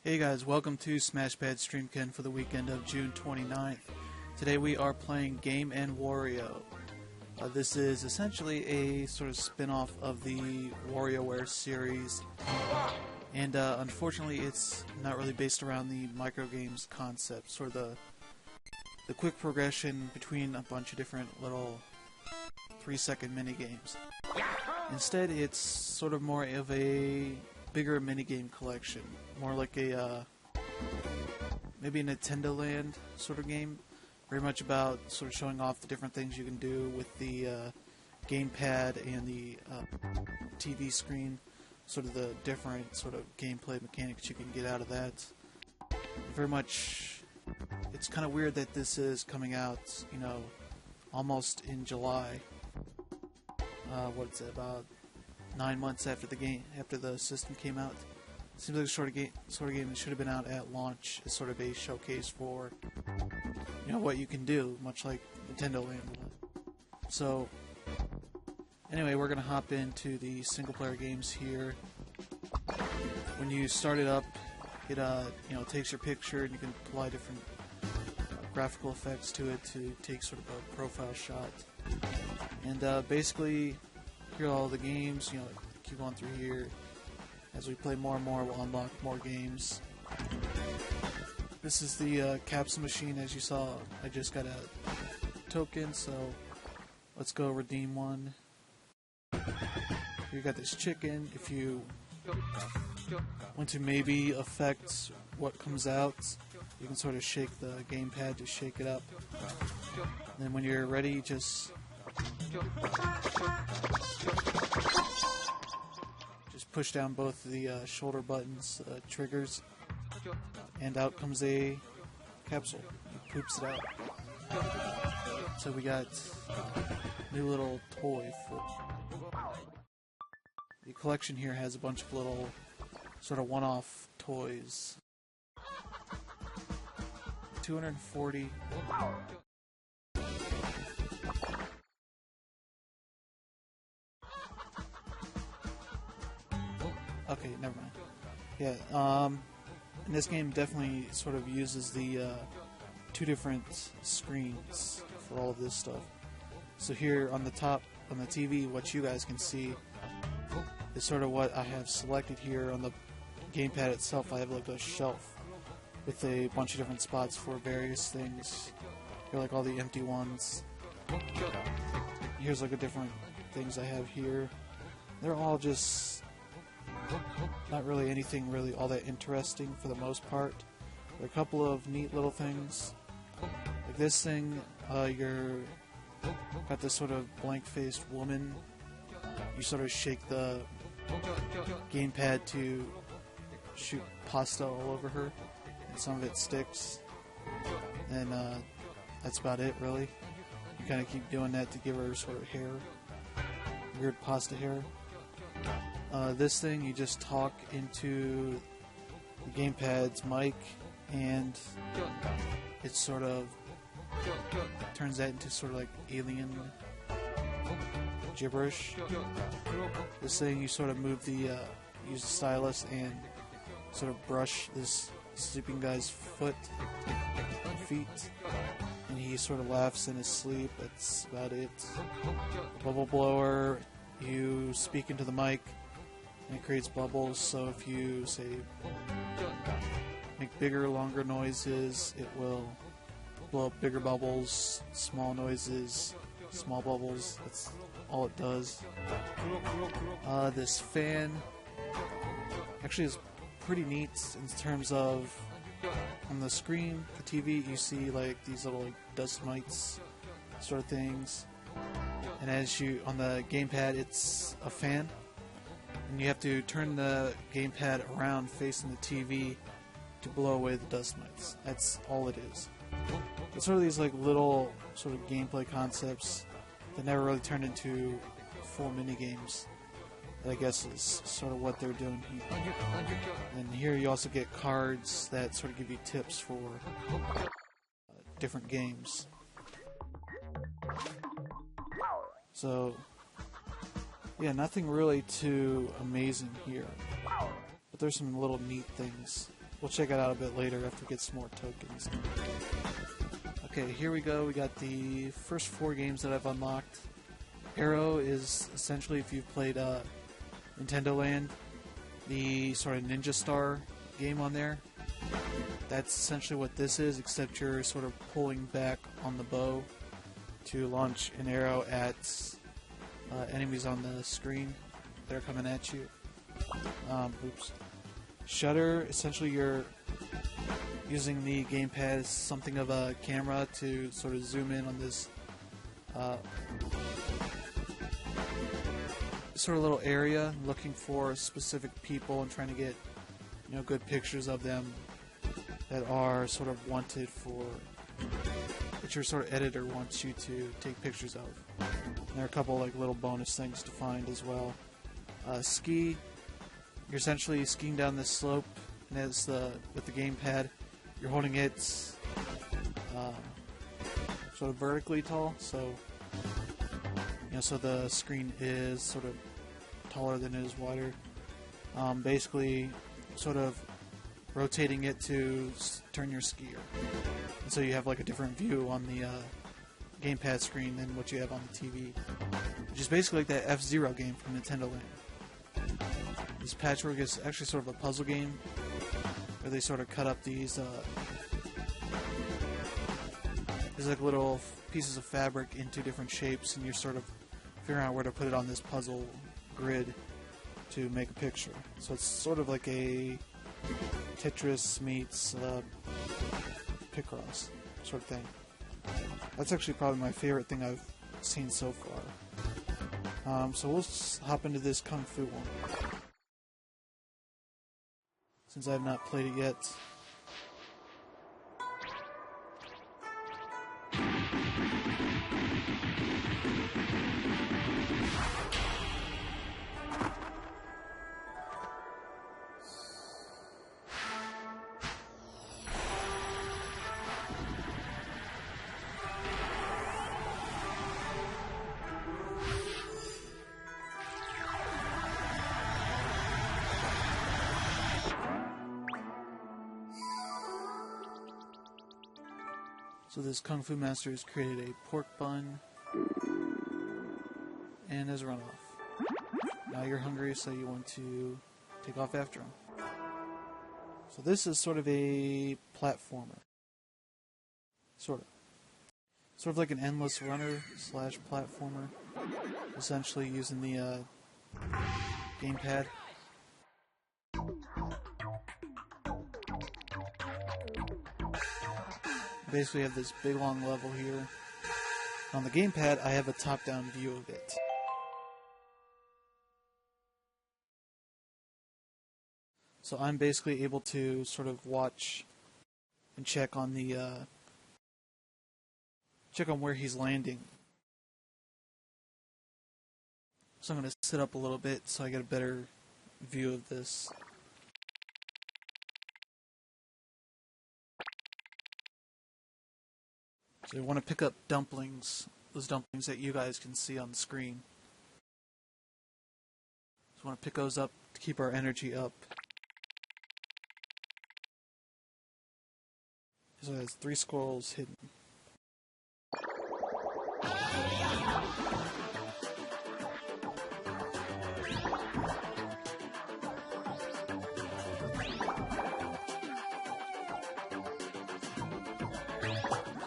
Hey guys, welcome to SmashPad Streamkend for the weekend of June 29th. Today we are playing Game Wario. This is essentially a sort of spin-off of the WarioWare series, and unfortunately it's not really based around the microgames concept, sort of the quick progression between a bunch of different little 3-second minigames. Instead, it's sort of more of a bigger minigame collection, more like a maybe a Nintendo Land sort of game, very much about sort of showing off the different things you can do with the gamepad and the TV screen, sort of the different sort of gameplay mechanics you can get out of that. Very much, it's kind of weird that this is coming out, you know, almost in July. What's it, about 9 months after the system came out. Seems like a sort of game that should have been out at launch as sort of a showcase for, you know, what you can do, much like Nintendo Land was. So, anyway, we're gonna hop into the single-player games here. When you start it up, it you know, takes your picture and you can apply different graphical effects to it to take sort of a profile shot. And basically, here are all the games, you know, keep on through here. As we play more and more, we'll unlock more games. This is the capsule machine. As you saw, I just got a token, so let's go redeem one. You got this chicken. If you want to maybe affect what comes out, you can sort of shake the gamepad to shake it up. And then when you're ready, just push down both the shoulder buttons, triggers, and out comes a capsule. It poops it out. So we got a new little toy. The collection here has a bunch of little sort of one-off toys. 240. Okay, never mind. Yeah, and this game definitely sort of uses the two different screens for all of this stuff. So here on the top, on the TV, what you guys can see is sort of what I have selected here. On the gamepad itself, I have like a shelf with a bunch of different spots for various things. Here, like all the empty ones. Here's like the different things I have here. They're all just not really anything really all that interesting for the most part. There are a couple of neat little things. Like this thing, you're got this sort of blank-faced woman. You sort of shake the gamepad to shoot pasta all over her, and some of it sticks. And that's about it, really. You kind of keep doing that to give her sort of hair, weird pasta hair. This thing, you just talk into the gamepad's mic, and it sort of turns that into sort of like alien gibberish. This thing, you sort of move the use the stylus and sort of brush this sleeping guy's feet, and he sort of laughs in his sleep. That's about it. The bubble blower, you speak into the mic and it creates bubbles, so if you say make bigger, longer noises, it will blow up bigger bubbles. Small noises, small bubbles. That's all it does. This fan actually is pretty neat in terms of, on the screen, the TV, you see like these little like dust mites sort of things, and as you on the gamepad, it's a fan, and you have to turn the gamepad around facing the TV to blow away the dust mites. That's all it is. It's sort of these like little sort of gameplay concepts that never really turned into full mini games. That I guess is sort of what they're doing here. And here you also get cards that sort of give you tips for different games. So yeah, nothing really too amazing here, but there's some little neat things. we'll check it out a bit later after we get some more tokens. Okay, here we go. We got the first 4 games that I've unlocked. Arrow is essentially, if you've played Nintendo Land, the sort of Ninja Star game on there. That's essentially what this is, except you're sort of pulling back on the bow to launch an arrow at enemies on the screen that are coming at you. Oops. Shutter, essentially you're using the gamepad as something of a camera to sort of zoom in on this sort of little area, looking for specific people and trying to get, you know, good pictures of them that are sort of wanted for, that your sort of editor wants you to take pictures of. And there are a couple like little bonus things to find as well. Ski, you're essentially skiing down this slope, and as with the gamepad, you're holding it sort of vertically tall, so you know, so the screen is sort of taller than it is wider. Basically, sort of rotating it to turn your skier, and so you have like a different view on the gamepad screen than what you have on the TV, which is basically like that F-Zero game from Nintendo Land. This Patchwork is actually sort of a puzzle game where they sort of cut up these like little pieces of fabric into different shapes, and you're sort of figuring out where to put it on this puzzle grid to make a picture. So it's sort of like a Tetris meets Picross sort of thing. That's actually probably my favorite thing I've seen so far. So we'll hop into this Kung Fu one, since I have not played it yet. So this Kung Fu Master has created a pork bun, and has run off. Now you're hungry, so you want to take off after him. So this is sort of a platformer. Sort of like an endless runner / platformer, essentially using the gamepad. Basically have this big long level here. On the gamepad, I have a top-down view of it. So I'm basically able to sort of watch and check on the check on where he's landing. So I'm going to sit up a little bit so I get a better view of this. So you want to pick up dumplings, those dumplings that you guys can see on the screen. So we want to pick those up to keep our energy up. So there's 3 squirrels hidden.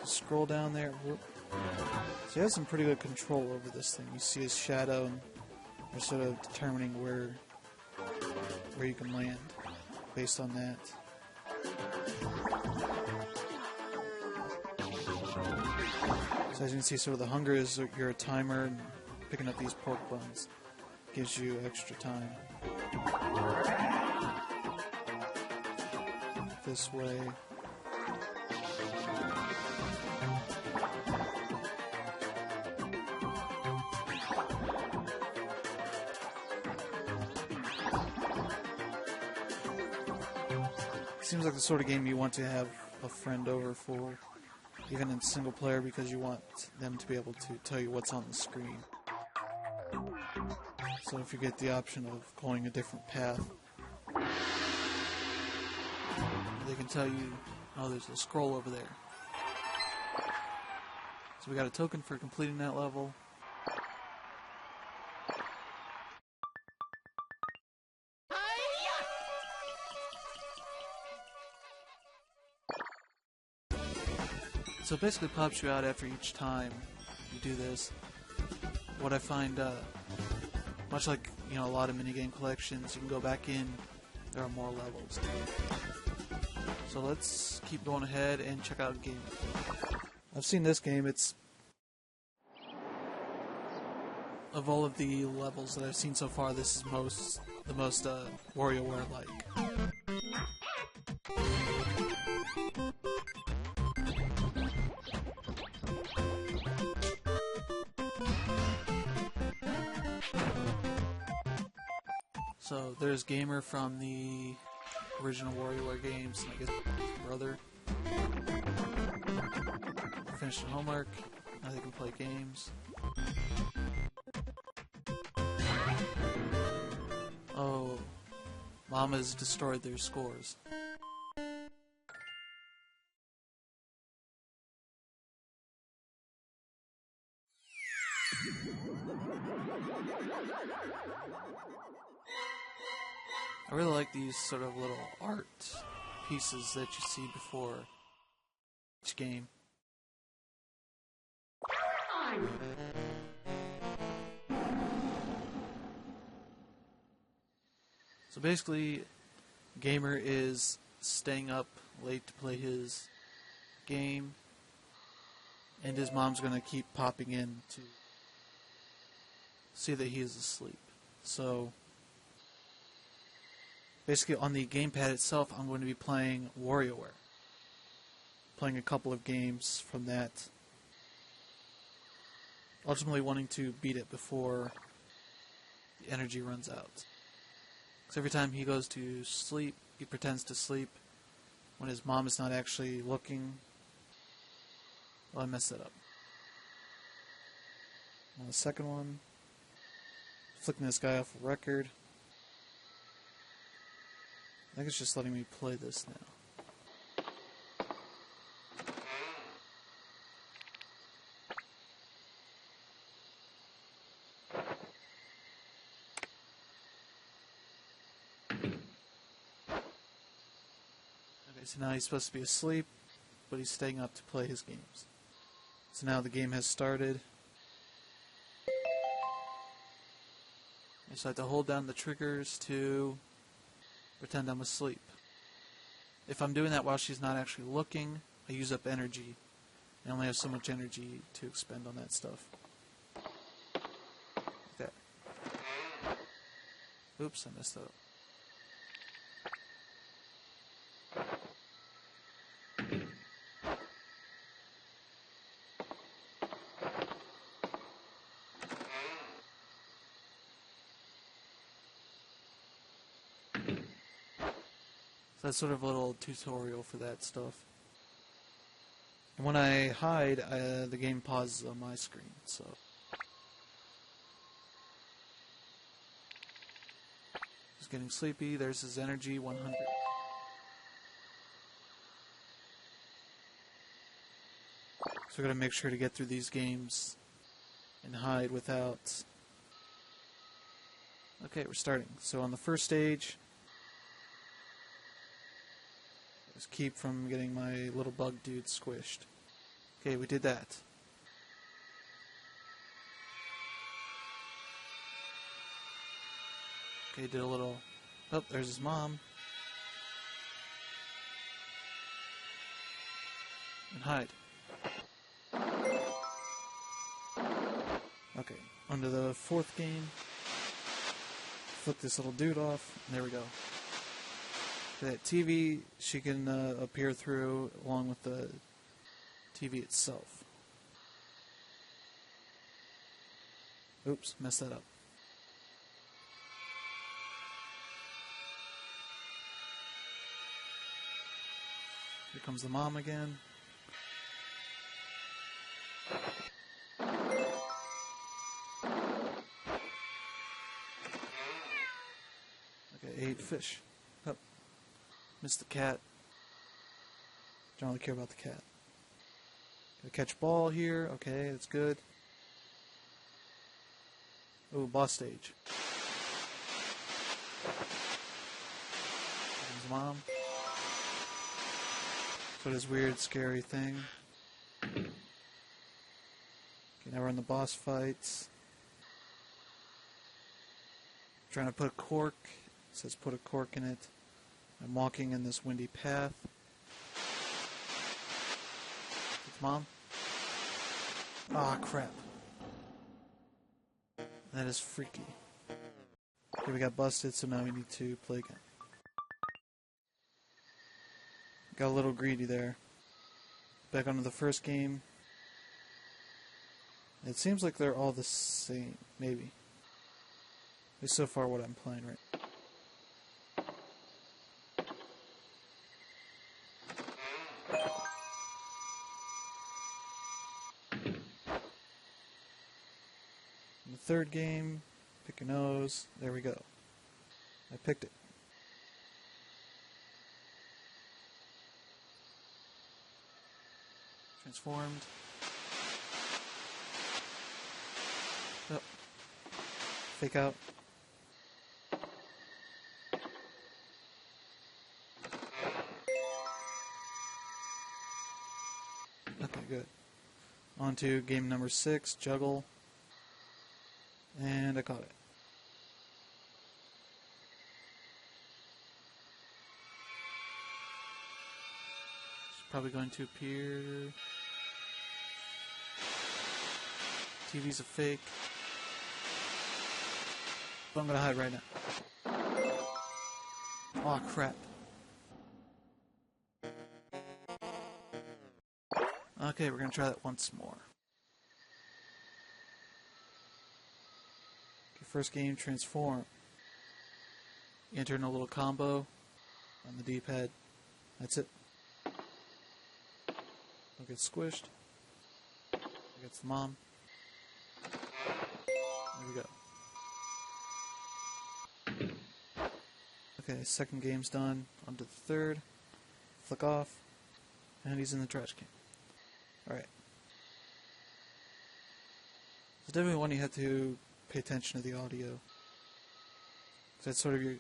Scroll down there. Whoop. So he has some pretty good control over this thing. You see his shadow, and you're sort of determining where you can land based on that. So as you can see, sort of the hunger is you're a timer, and picking up these pork buns gives you extra time. This way. Seems like the sort of game you want to have a friend over for, even in single player, because you want them to be able to tell you what's on the screen. So if you get the option of going a different path, they can tell you, oh, there's a scroll over there. So we got a token for completing that level. So it basically pops you out after each time you do this. What I find, much like a lot of minigame collections, you can go back in. There are more levels. So let's keep going ahead and check out Game. I've seen this game. It's of all of the levels that I've seen so far, this is the most WarioWare-like. So there's Gamer from the original WarioWare games, and I guess his brother. Finished their homework, now they can play games. Oh, Mom has destroyed their scores. I really like these sort of little art pieces that you see before each game. So basically, Gamer is staying up late to play his game, and his mom's going to keep popping in to see that he is asleep. So basically, on the gamepad itself, I'm going to be playing WarioWare. Playing a couple of games from that. Ultimately wanting to beat it before the energy runs out. So every time he goes to sleep, he pretends to sleep when his mom is not actually looking. Well, I messed that up. On the second one, flicking this guy off a record. I think it's just letting me play this now. Okay, so now he's supposed to be asleep, but he's staying up to play his games. So now the game has started. I just have to hold down the triggers to pretend I'm asleep. If I'm doing that while she's not actually looking, I use up energy. I only have so much energy to expend on that stuff. Okay. Oops, I messed that up. So that's sort of a little tutorial for that stuff. And when I hide, the game pauses on my screen, so. He's getting sleepy. There's his energy, 100. So we're going to make sure to get through these games and hide without. Okay, we're starting. So on the first stage, just keep from getting my little bug dude squished. Okay, we did that. Okay, did a little. Oh, there's his mom. And hide. Okay, onto the fourth game. Flick this little dude off. And there we go. That TV she can appear through along with the TV itself. Oops, messed that up. Here comes the mom again. Okay, ate fish. Oh, missed the cat. Don't really care about the cat. Gotta catch ball here. Okay, that's good. Ooh, boss stage. There's Mom. So this weird, scary thing. Okay, now we're in the boss fights. Trying to put a cork. It says put a cork in it. I'm walking in this windy path. It's Mom. Ah, crap. That is freaky. Okay, we got busted, so now we need to play again. Got a little greedy there. Back onto the first game. It seems like they're all the same, maybe. At least so far what I'm playing right now. In the third game, pick your nose. There we go. I picked it. Transformed. Oh. Fake out. Okay, good. On to game number 6, juggle. And I caught it. It's probably going to appear. TV's a fake. But I'm gonna hide right now. Aw, crap. Okay, we're gonna try that once more. Okay, first game, transform. You enter in a little combo on the D-pad. That's it. Don't get squished. Gets the Mom. There we go. Okay, second game's done. On to the third. Flick off. And he's in the trash can. Alright. It's definitely one you have to pay attention to the audio. That's sort of your...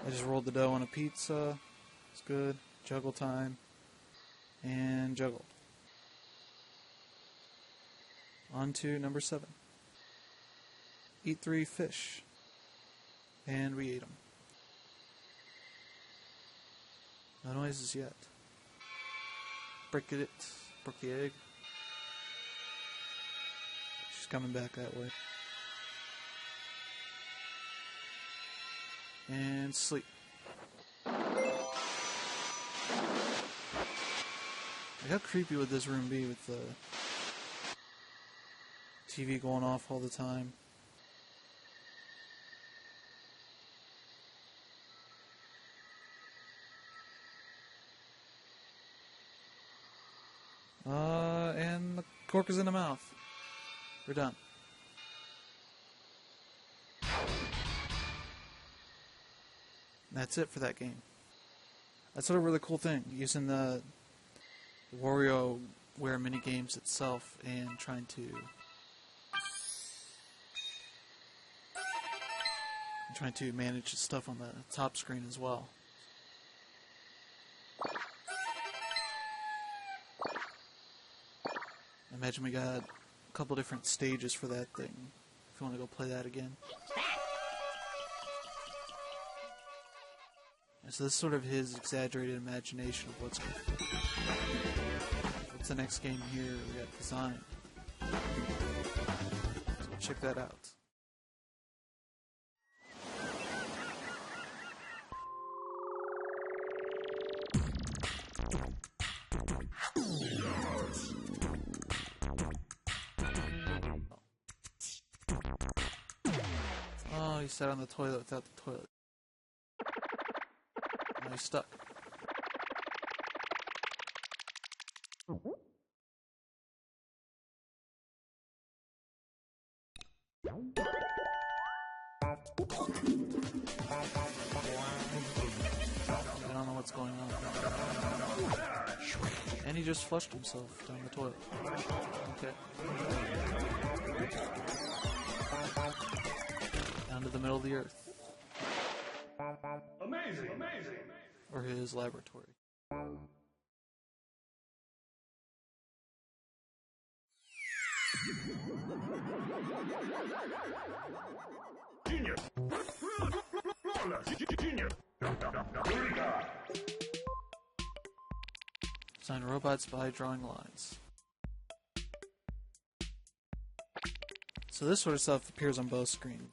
I just rolled the dough on a pizza. It's good. Juggle time. And juggled. On to number 7. Eat 3 fish. And we ate them. No noises yet. Break it. Broke the egg. She's coming back that way. And sleep. How creepy would this room be with the TV going off all the time? And the cork is in the mouth. We're done. That's it for that game. That's sort of a really cool thing, using the WarioWare minigames itself and trying to manage the stuff on the top screen as well. Imagine we got a couple different stages for that thing, if you want to go play that again. And so this is sort of his exaggerated imagination of what's the next game here we got design. So check that out. Oh, he sat on the toilet without the toilet. Now he's stuck. he just flushed himself down the toilet. Okay. Down to the middle of the earth. Amazing, amazing. Or his laboratory. Genius. Genius. Design robots by drawing lines. So this sort of stuff appears on both screens.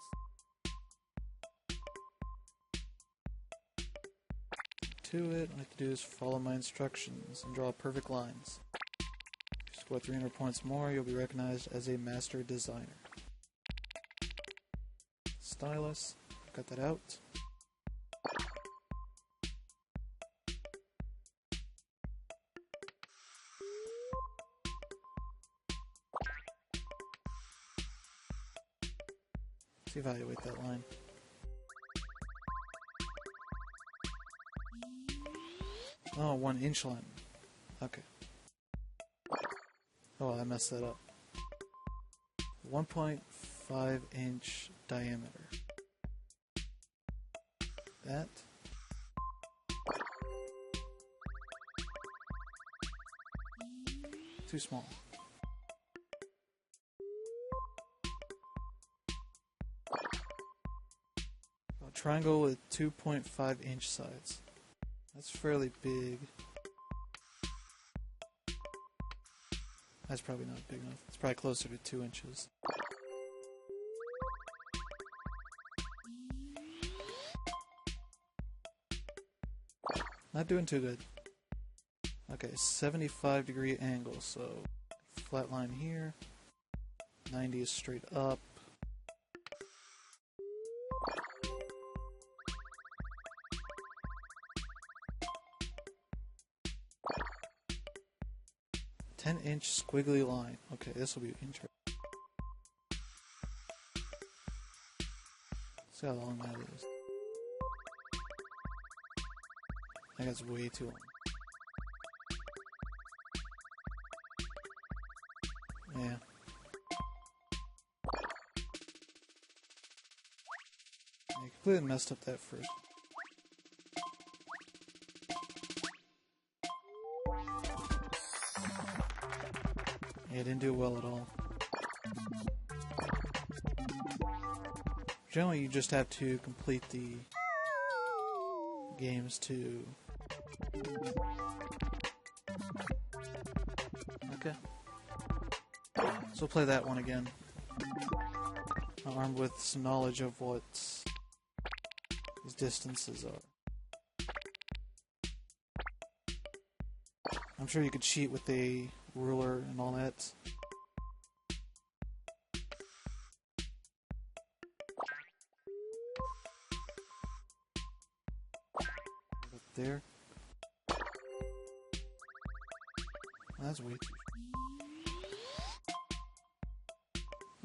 To it, all I have to do is follow my instructions and draw perfect lines. If you score 300 points more, you'll be recognized as a master designer. Stylus, got that out. Let's evaluate that line. Oh, 1 inch line. Okay. Oh, I messed that up. 1.5 inch diameter. That. Too small. A triangle with 2.5 inch sides. That's fairly big. That's probably not big enough. It's probably closer to 2 inches. Not doing too good. Okay, 75-degree angle, so flat line here. 90 is straight up. Inch squiggly line. Okay, this will be interesting. See how long that is. I think that's way too long. Yeah. I completely messed up that first. Yeah, didn't do well at all. Generally, you just have to complete the games to... Okay. So we'll play that one again. Armed with some knowledge of what these distances are. I'm sure you could cheat with a ruler and all that. Up there. That's way too.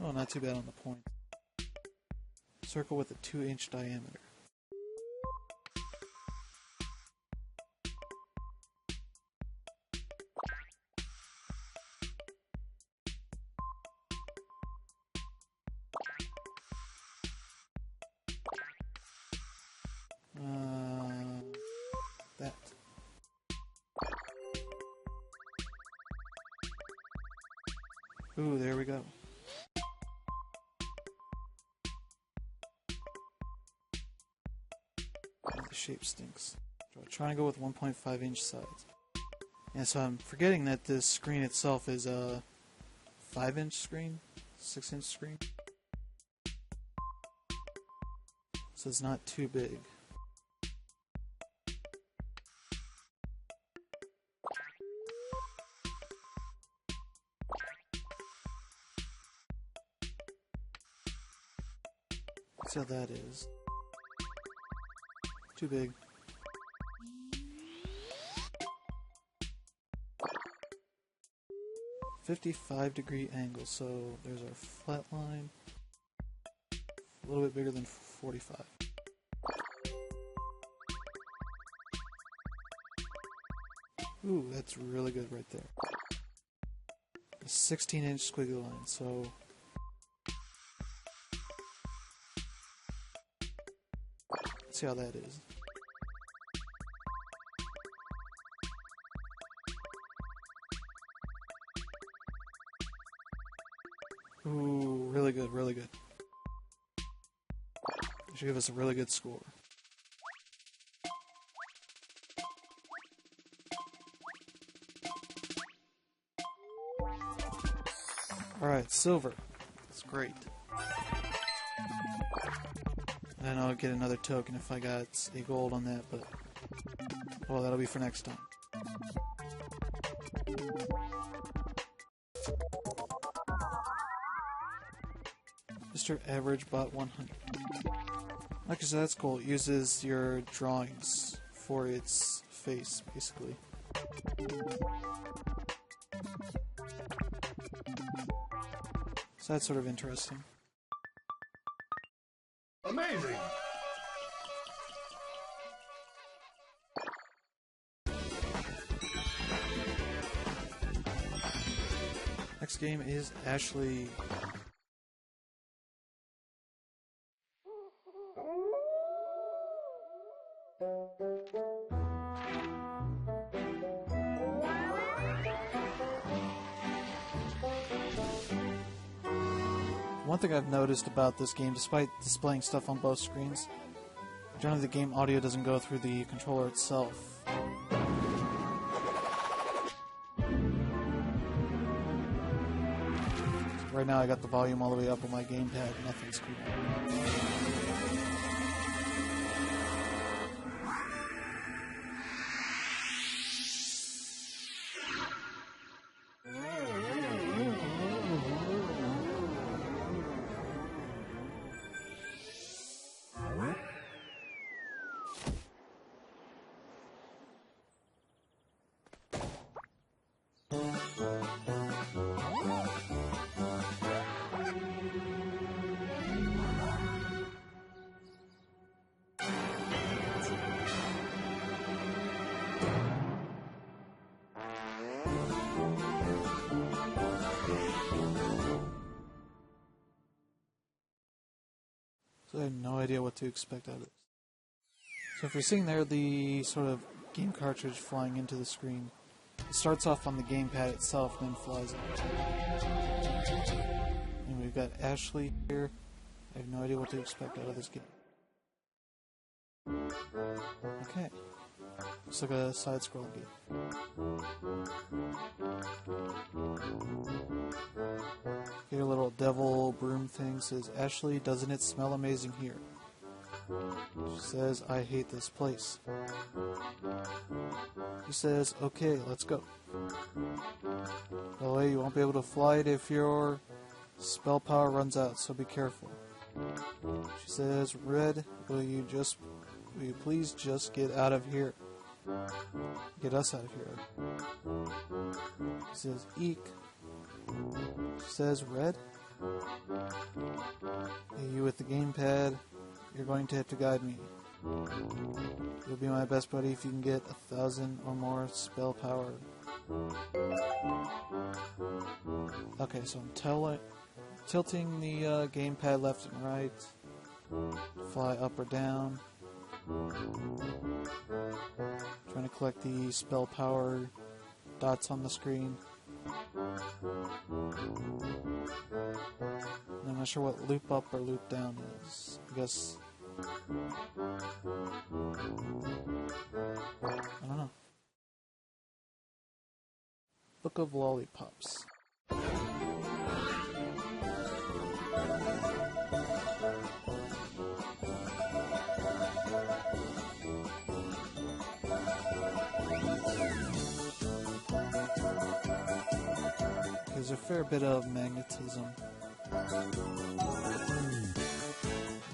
Oh, not too bad on the point. Circle with a 2-inch diameter. That. Ooh, there we go. The shape stinks. Draw a triangle with 1.5 inch sides. And so I'm forgetting that this screen itself is a 5-inch screen, 6-inch screen. So it's not too big. See how that is. Too big. .55-degree angle, so there's our flat line. A little bit bigger than 45. Ooh, that's really good right there. A 16-inch squiggly line, so... Let's see how that is. Ooh, really good, really good. Should give us a really good score. Alright, silver. That's great. And I'll get another token if I got a gold on that, but... well, that'll be for next time. Mr. Average Bot 100. Like I said, that's cool. It uses your drawings for its face, basically. So that's sort of interesting. Amazing! Next game is Ashley. One thing I've noticed about this game, despite displaying stuff on both screens, generally the game audio doesn't go through the controller itself. Right now I got the volume all the way up on my gamepad, nothing's cool. So I have no idea what to expect out of this. So if you're seeing there the sort of game cartridge flying into the screen, it starts off on the gamepad itself and then flies out. And we've got Ashley here. I have no idea what to expect out of this game. Okay. Looks like a side-scrolling game. Your little devil broom thing says, Ashley, doesn't it smell amazing here? She says, I hate this place. He says, okay, let's go. By the way, you won't be able to fly it if your spell power runs out, so be careful. She says, Red, will you please just get out of here? Get us out of here. He says, eek. She says, Red? Hey, you with the gamepad, you're going to have to guide me. You'll be my best buddy if you can get 1,000 or more spell power. Okay, so I'm tilting the gamepad left and right. Fly up or down. Trying to collect the spell power dots on the screen. I'm not sure what loop up or loop down is. I guess... I don't know. Book of Lollipops. There's a fair bit of magnetism.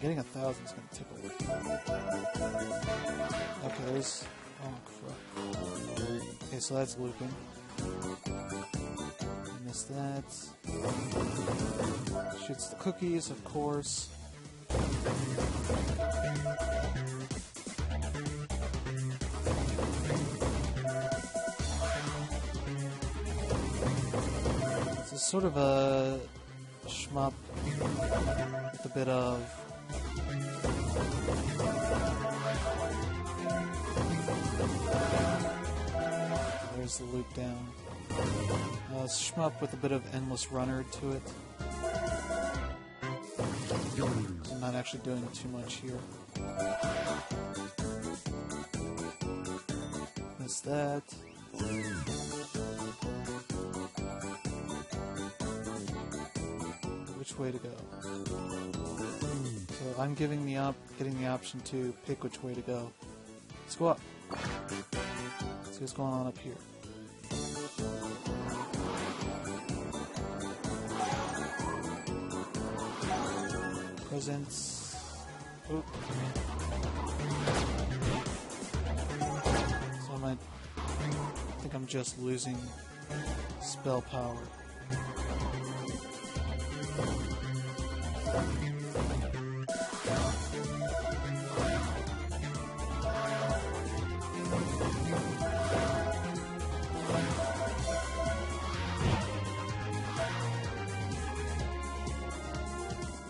Getting 1,000 is going to tickle. Okay, there's... oh, crap. Okay, so that's looping. I missed that. Shoots the cookies, of course. sort of a shmup with a bit of there's the loop down. Shmup with a bit of endless runner to it. I'm not actually doing too much here. Missed that. Which way to go? So I'm getting the option to pick which way to go. Let's go up. See what's going on up here. Presents. Oop. So I think I'm just losing spell power.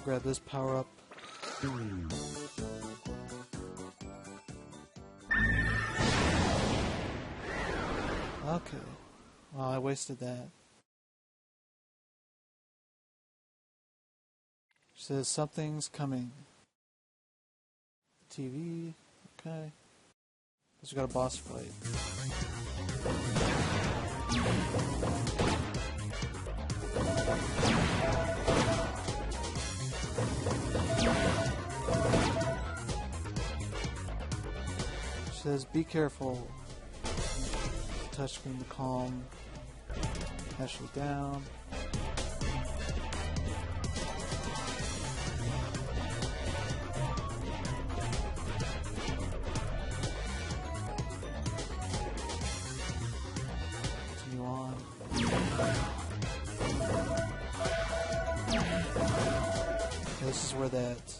Grab this power up. Okay. Well, I wasted that. She says something's coming. TV. Okay. Guess we got a boss fight. She says, be careful. Touchscreen to calm Ashley down. Continue on. Okay, this is where that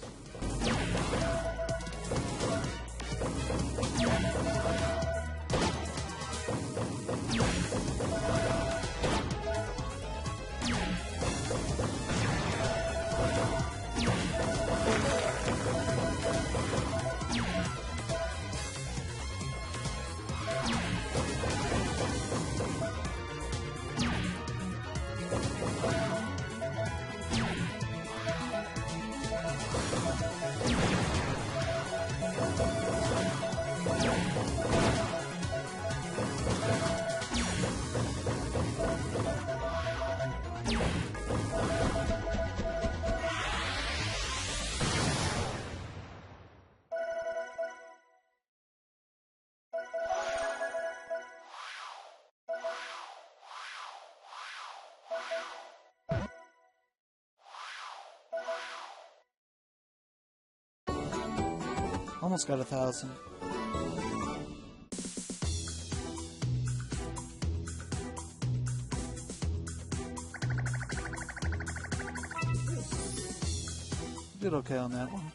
almost got 1,000. Did okay on that one.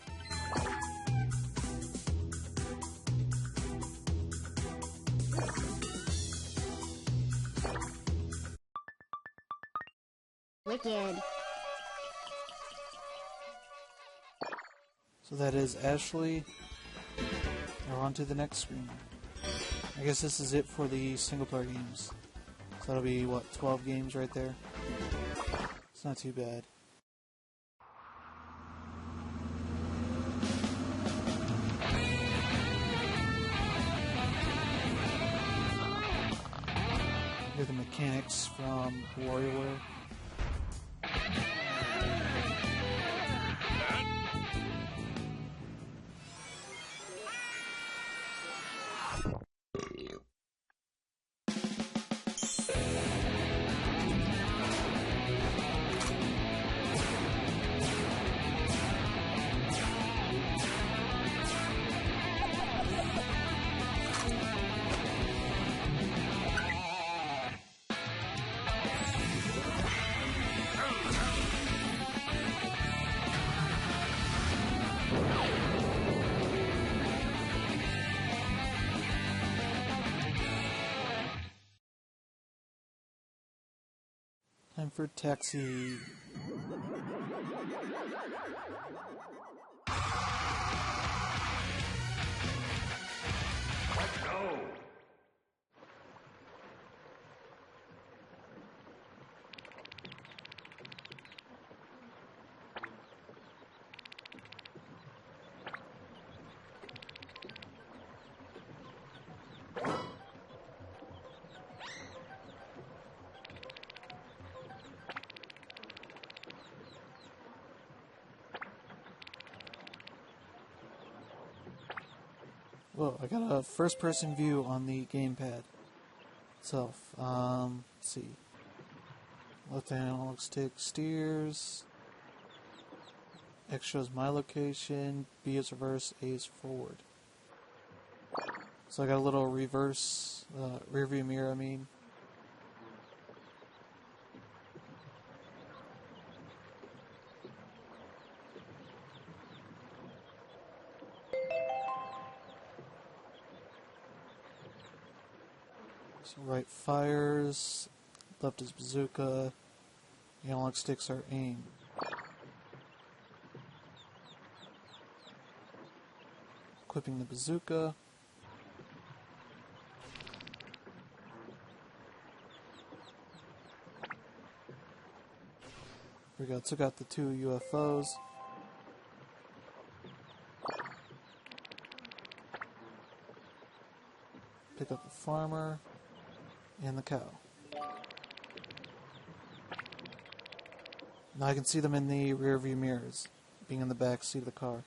Wicked. So that is Ashley. Now on to the next screen. I guess this is it for the single player games. So that'll be, what, 12 games right there? It's not too bad. Here's the mechanics from WarioWare. Time for taxi. Let's go. Whoa, I got a first-person view on the gamepad itself. Let's see. Left analog stick steers. X shows my location. B is reverse. A is forward. So I got a little reverse, rear view mirror, I mean. So right fires, left is bazooka, the analog sticks are aim. Equipping the bazooka. Here we go, took out the two UFOs. Pick up the farmer and the cow. Now I can see them in the rear view mirrors, being in the back seat of the car.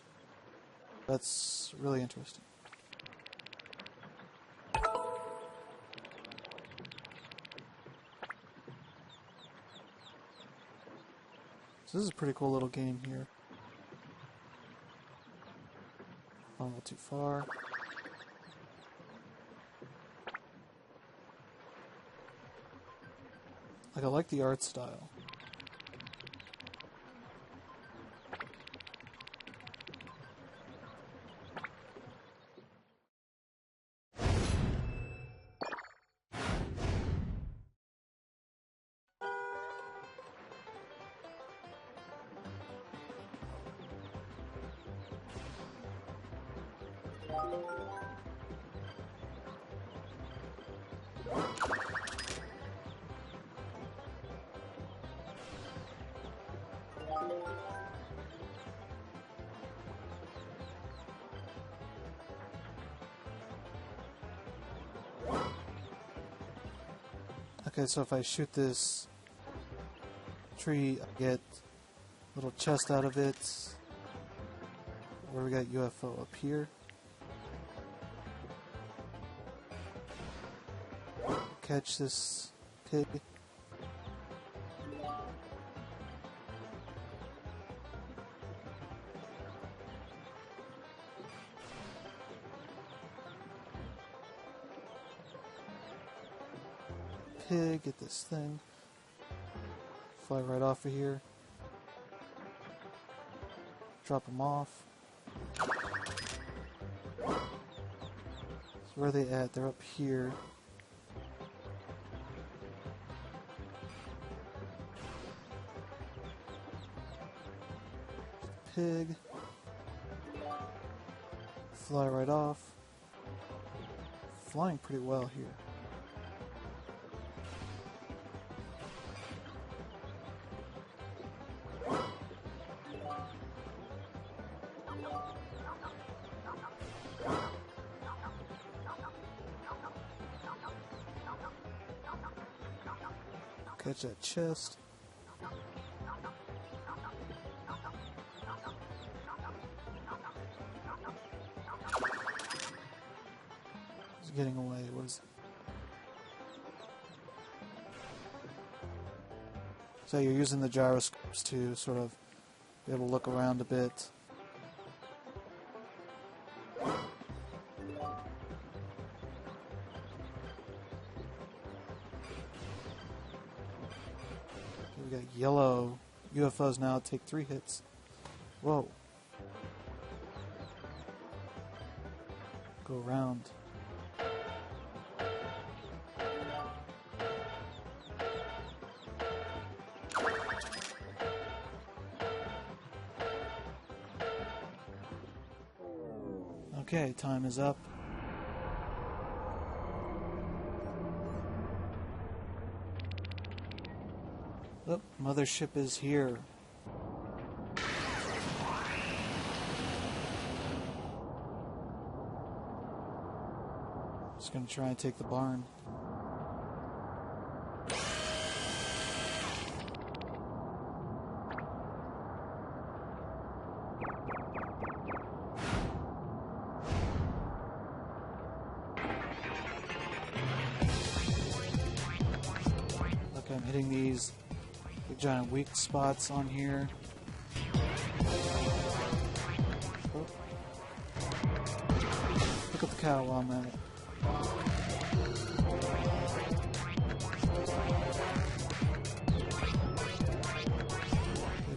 That's really interesting. So this is a pretty cool little game here. Not a little too far. Like, I like the art style. Okay, so if I shoot this tree, I get a little chest out of it. Where we got UFO up here. Catch this pig. Pig, get this thing. Fly right off of here. Drop them off. So where are they at? They're up here. Pig. Fly right off. Flying pretty well here. Catch that chest. It's getting away. What is it? So you're using the gyroscopes to sort of be able to look around a bit. We got yellow UFOs now take 3 hits. Whoa. Go around. Okay, time is up. Oh, mothership is here. Just gonna try and take the barn. Okay, I'm hitting these big giant weak spots on here. Oh. Pick up the cow while I'm at it.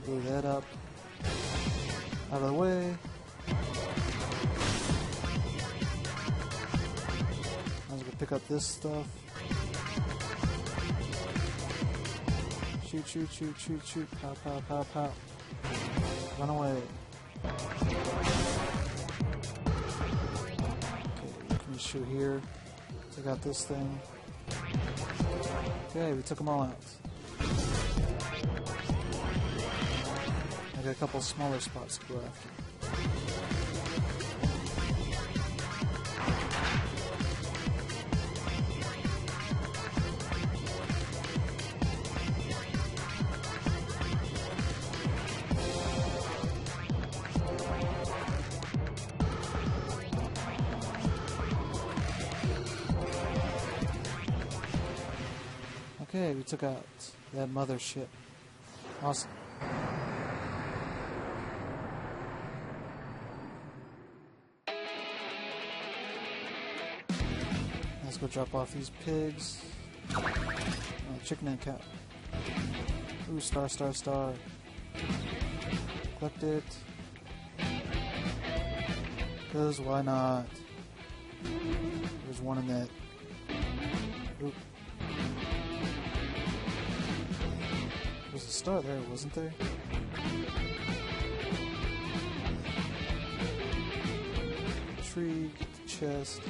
Blew that up. Out of the way. I was gonna pick up this stuff. Shoot, shoot, shoot, shoot, shoot. Pow, pow, pow, pow. Run away. Okay, let me shoot here. Take out this thing. Okay, we took them all out. I got a couple smaller spots to go after. Okay, we took out that mothership. Awesome. Let's go drop off these pigs. Chicken and cow. Ooh, star, star, star. Collect it. Because why not? There's one in that. Oop. There was a star there, wasn't there? Tree, get the chest.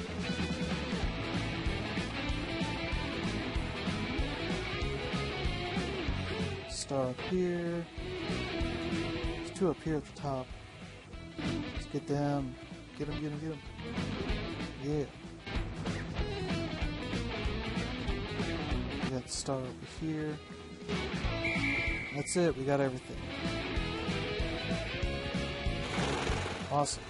Star up here. There's two up here at the top. Let's get them. Get them, get them, get them. Yeah. We got the star over here. That's it, we got everything. Awesome.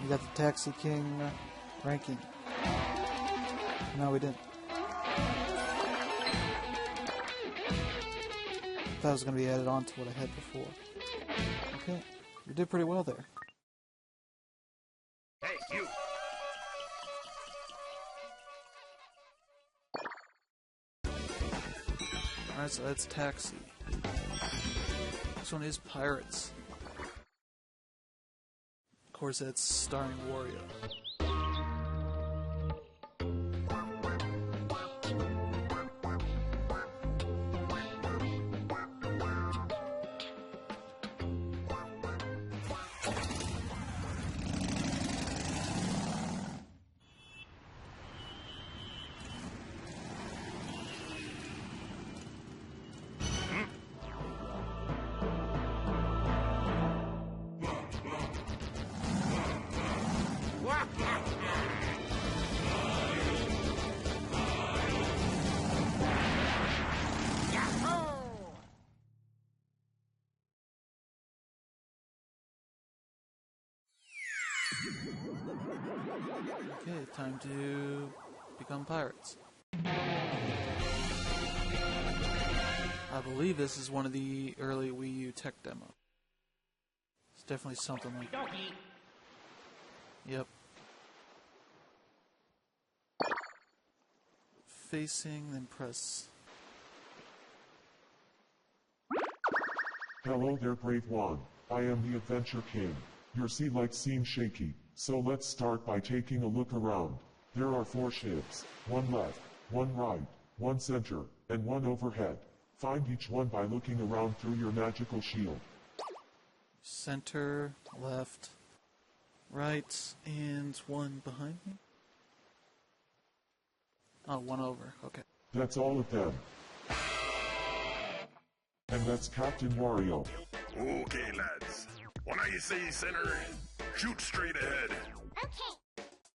We got the Taxi King ranking. No, we didn't. That was going to be added on to what I had before. Okay, you did pretty well there. Hey, you! Alright, so that's Taxi. This one is Pirates. Of course, that's starring Wario. Okay, time to become pirates. I believe this is one of the early Wii U tech demos. It's definitely something like that. Yep. Facing, then press. Hello there, brave one. I am the Adventure King. Your sea lights seem shaky, so let's start by taking a look around. There are 4 ships, one left, one right, one center, and one overhead. Find each one by looking around through your magical shield. Center, left, right, and one behind me. Oh, one over. Okay. That's all of them. And that's Captain Wario. Okay, lads. When I say center, shoot straight ahead.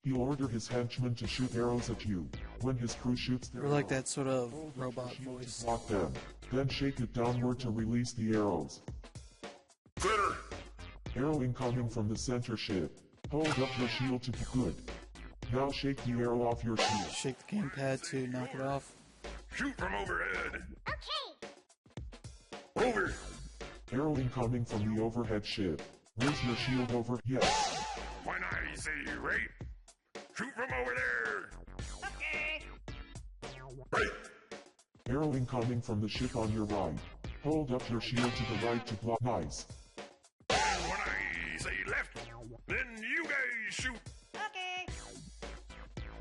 He'll order his henchmen to shoot arrows at you. When his crew shoots their Or like arrows, that sort of hold up robot your shield to voice. block them. Then shake it downward to release the arrows. Center. Arrow incoming from the center ship. Hold up your shield to be good. Now shake the arrow off your shield. Shake the gamepad to knock it off. Shoot from overhead. Over. Arrow incoming from the overhead ship. Raise your shield over. Yes. When I say right, shoot from over there. Right. Arrow incoming from the ship on your right. Hold up your shield to the right to block. Nice. And when I say left, then you guys shoot.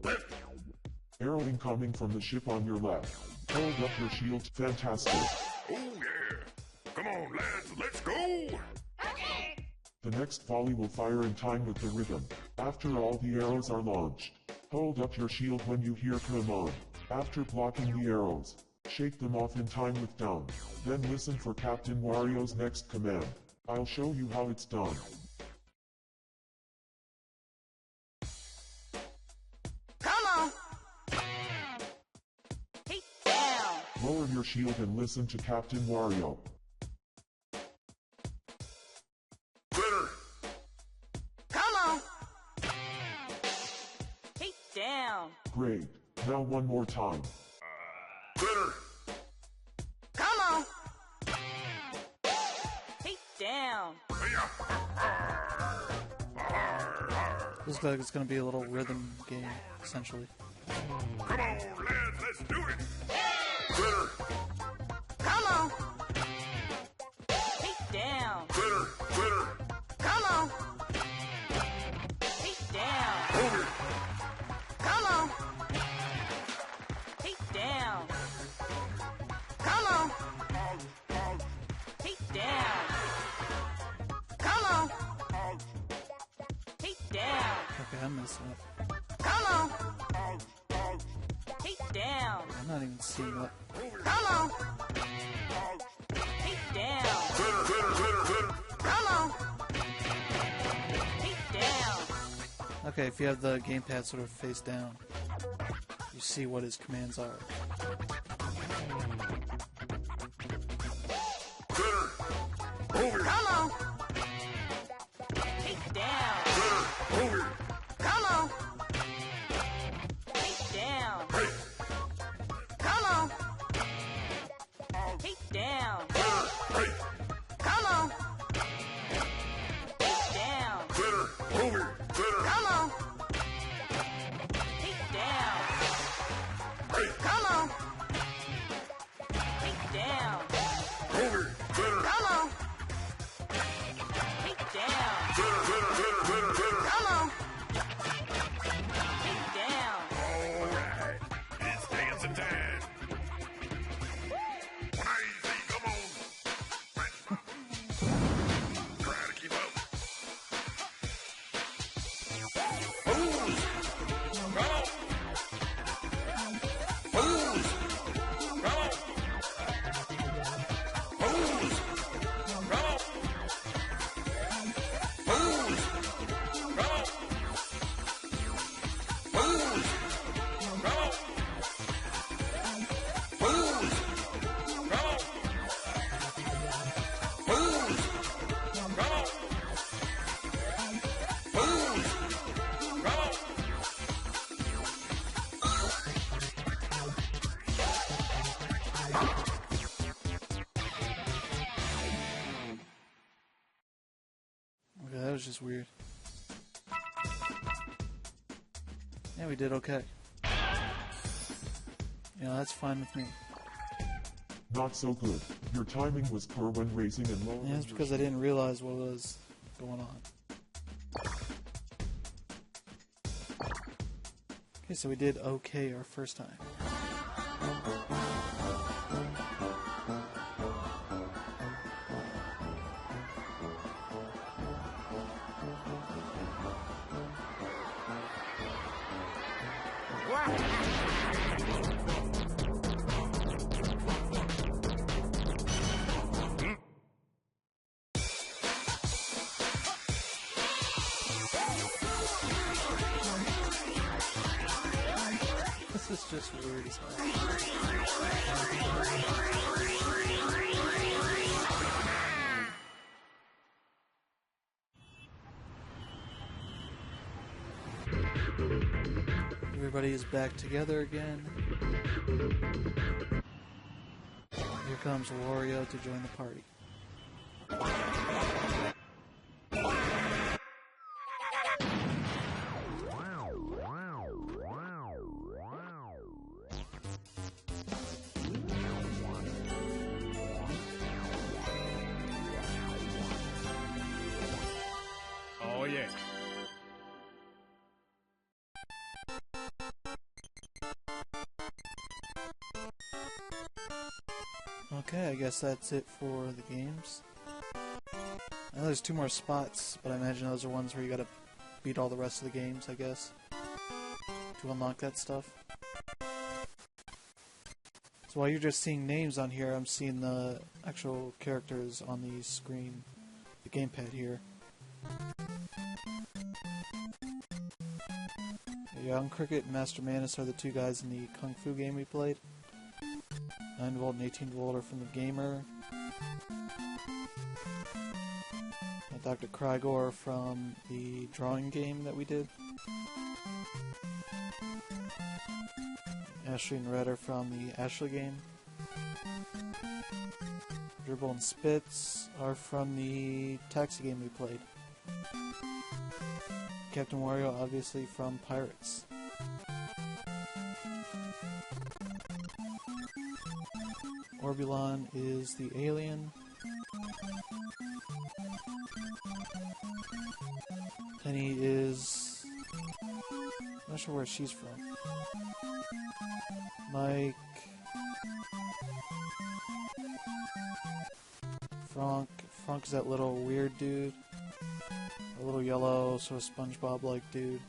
Left. Arrow incoming from the ship on your left. Hold up your shield. Fantastic. Oh yeah. Come on, lads, let's go. The next volley will fire in time with the rhythm. After all the arrows are launched, hold up your shield when you hear come on. After blocking the arrows, shake them off in time with down. Then listen for Captain Wario's next command. I'll show you how it's done. Come on! Hey, down! Lower your shield and listen to Captain Wario. Center. Come on! Hey, down! Great. Now one more time. Center. Come on! Hey, down! Looks like it's going to be a little rhythm game, essentially. Come on, lads, let's do it. Center. Come on! Hey, down! Center. Center. Come on! Hey, down! Over. Come on! Hey, down! Come on! Hey, down! Come on! Hey, down! Okay, I'm messing up. Come on! Hey, down! I'm not even seeing what. Come on! Hey, down! Center. Center. Center. Center. Come on! Hey, down! Okay, if you have the gamepad sort of face down, you see what his commands are. Center. Over. Come on! Hey, down! Center. Over. Come on! Hey, down! Right. Come on! Hey, down! Center. Right. Come on! Hey, down! Center. Over. Center. Come on! Hey, down! Right. Come on! Hey, down! Over. Center. Come on! Hey, down! Center. Center. Center. Center. Center. Come on! Hey, down! All right. It's dancing time. When I say come on, try to keep up. Fools! Come on! Fools! Come on! Fools! Come on! Fools! Come on! Fools! Come on! Fools! Come on! Fools! Come on! Fools! Come on! Okay, that was just weird. Yeah, we did okay. Yeah, that's fine with me. Not so good. Your timing was poor when raising and lowering. Yeah, it's your because I shield. didn't realize what was going on. Okay, so we did okay our first time. is just weird as hell. Everybody is back together again. Here comes Wario to join the party. Oh yeah. Okay, I guess that's it for the games. I know there's 2 more spots, but I imagine those are ones where you gotta beat all the rest of the games, I guess, to unlock that stuff. So while you're just seeing names on here, I'm seeing the actual characters on the screen, the gamepad here. Young Cricket and Master Manus are the 2 guys in the Kung Fu game we played. 9-volt and 18-volt are from the Gamer. And Dr. Krygor from the drawing game that we did. Ashley and Red are from the Ashley game. Dribble and Spitz are from the Taxi game we played. Captain Wario obviously from Pirates. Orbulon is the alien. Penny is... I'm not sure where she's from. Mike... Frank is that little weird dude. A little yellow, sort of SpongeBob-like dude.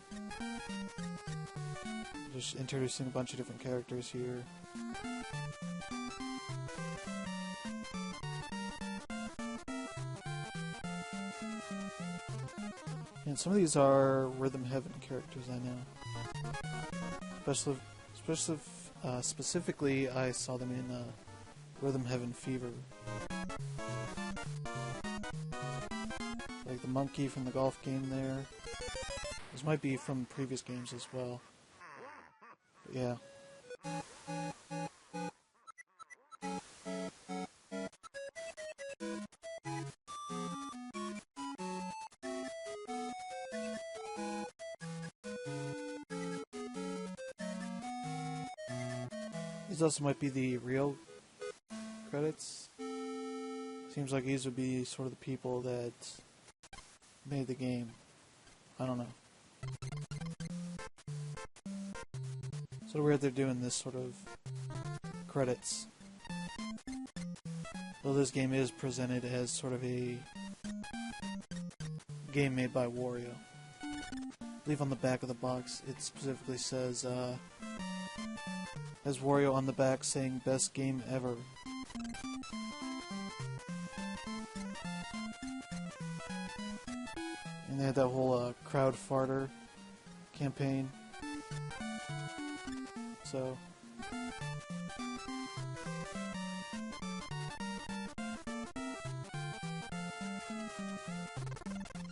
Just introducing a bunch of different characters here. And some of these are Rhythm Heaven characters, I know. Specifically, I saw them in Rhythm Heaven Fever. Like the monkey from the golf game there. Those might be from previous games as well. But yeah. These also might be the real credits. Seems like these would be sort of the people that made the game. I don't know. Sort of weird they're doing this sort of credits. Though this game is presented as sort of a game made by Wario. I believe on the back of the box it specifically says, has Wario on the back saying best game ever. And they had that whole crowd farter campaign. So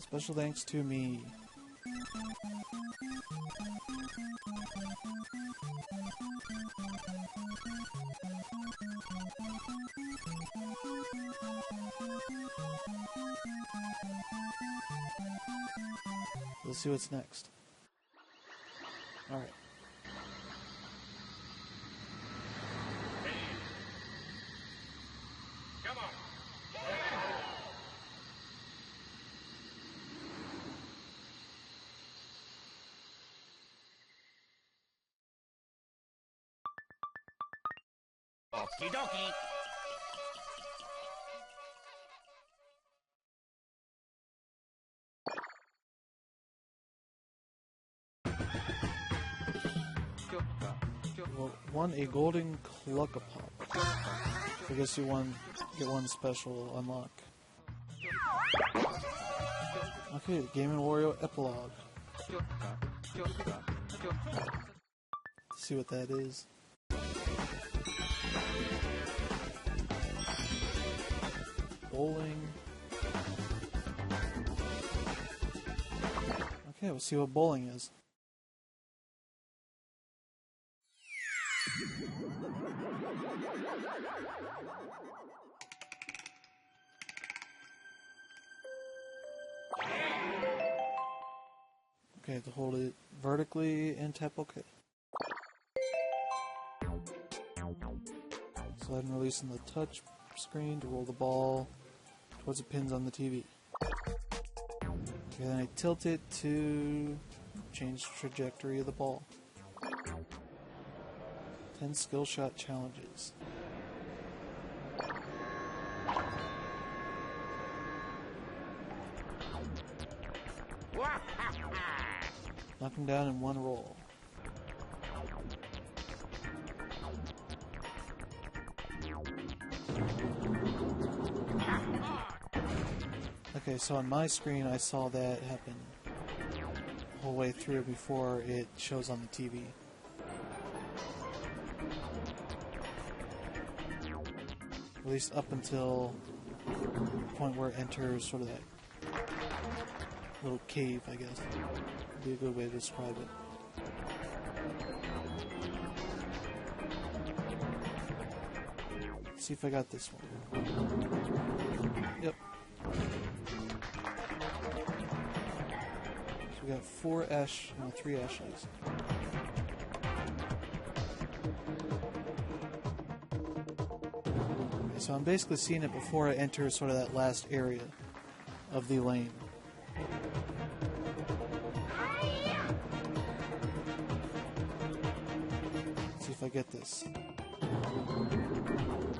special thanks to me. Let's see what's next. Alright. Come on. Okie dokie. Well, won a golden Cluckapop. I guess you get one special unlock. Okay, the Game & Wario Epilogue. See what that is. Bowling. Okay, we'll see what bowling is. Okay, to hold it vertically and tap OK. Slide and release on the touch screen to roll the ball towards the pins on the TV. Okay, then I tilt it to change the trajectory of the ball. 10 skill shot challenges. Knock him down in one roll. Okay, so on my screen I saw that happen the whole way through before it shows on the TV. At least up until the point where it enters sort of that little cave, I guess. Would be a good way to describe it. Let's see if I got this one. Yep. So we got 3 Ashleys. So I'm basically seeing it before it enters sort of that last area of the lane. Let's see if I get this.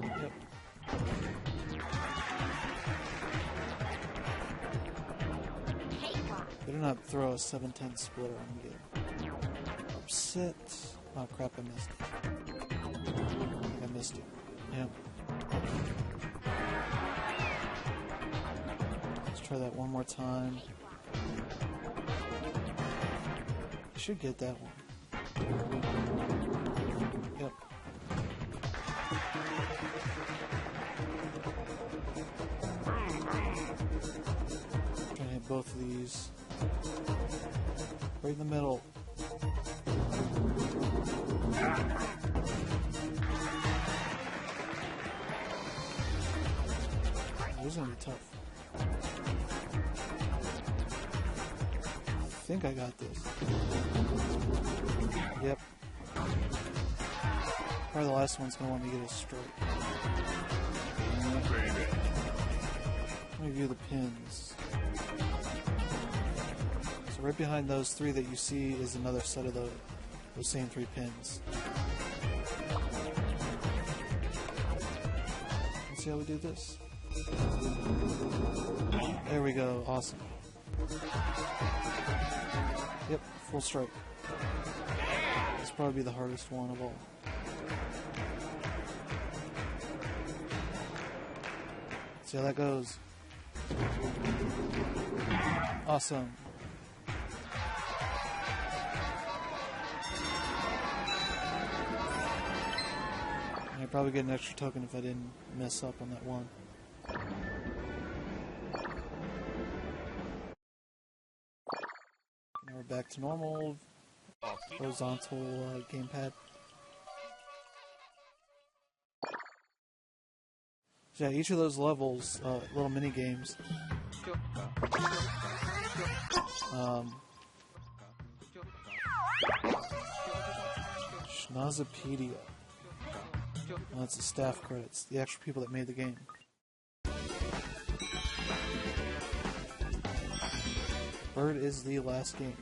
Yep. Better not throw a 7-10 splitter. I'm gonna get upset. Oh crap, I missed it. I missed it. Yep. Let's try that one more time. I should get that one. Yep. Trying to hit both of these. Right in the middle. This is gonna be tough. I think I got this. Yep. Probably the last one's gonna want me to get a strike. Let me view the pins. So right behind those 3 that you see is another set of those same 3 pins. Let's see how we do this. There we go, awesome. Yep, full strike. This will probably be the hardest one of all. See how that goes. Awesome. I'd probably get an extra token if I didn't mess up on that one. Now we're back to normal horizontal gamepad. So yeah, each of those levels, little mini games, Schnozopedia. Well, that's the staff credits, the actual people that made the game. Bird is the last game.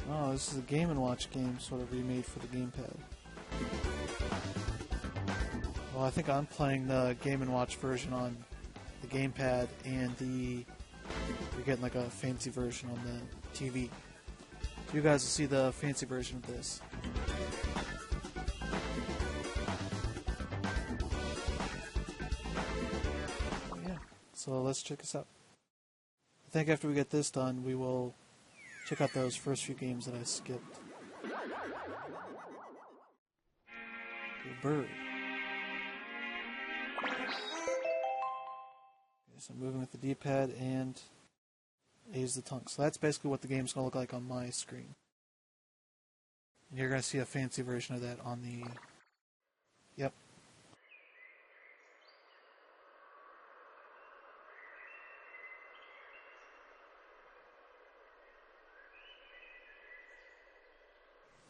Oh, this is a Game & Watch game sort of remade for the gamepad. Well, I think I'm playing the Game & Watch version on the gamepad, and you're getting like a fancy version on the TV. So you guys will see the fancy version of this. Yeah, so let's check this out. I think after we get this done, we will check out those first few games that I skipped. A bird. Okay, so I'm moving with the D-pad and A is the tongue. So that's basically what the game's going to look like on my screen. And you're going to see a fancy version of that on the... Yep.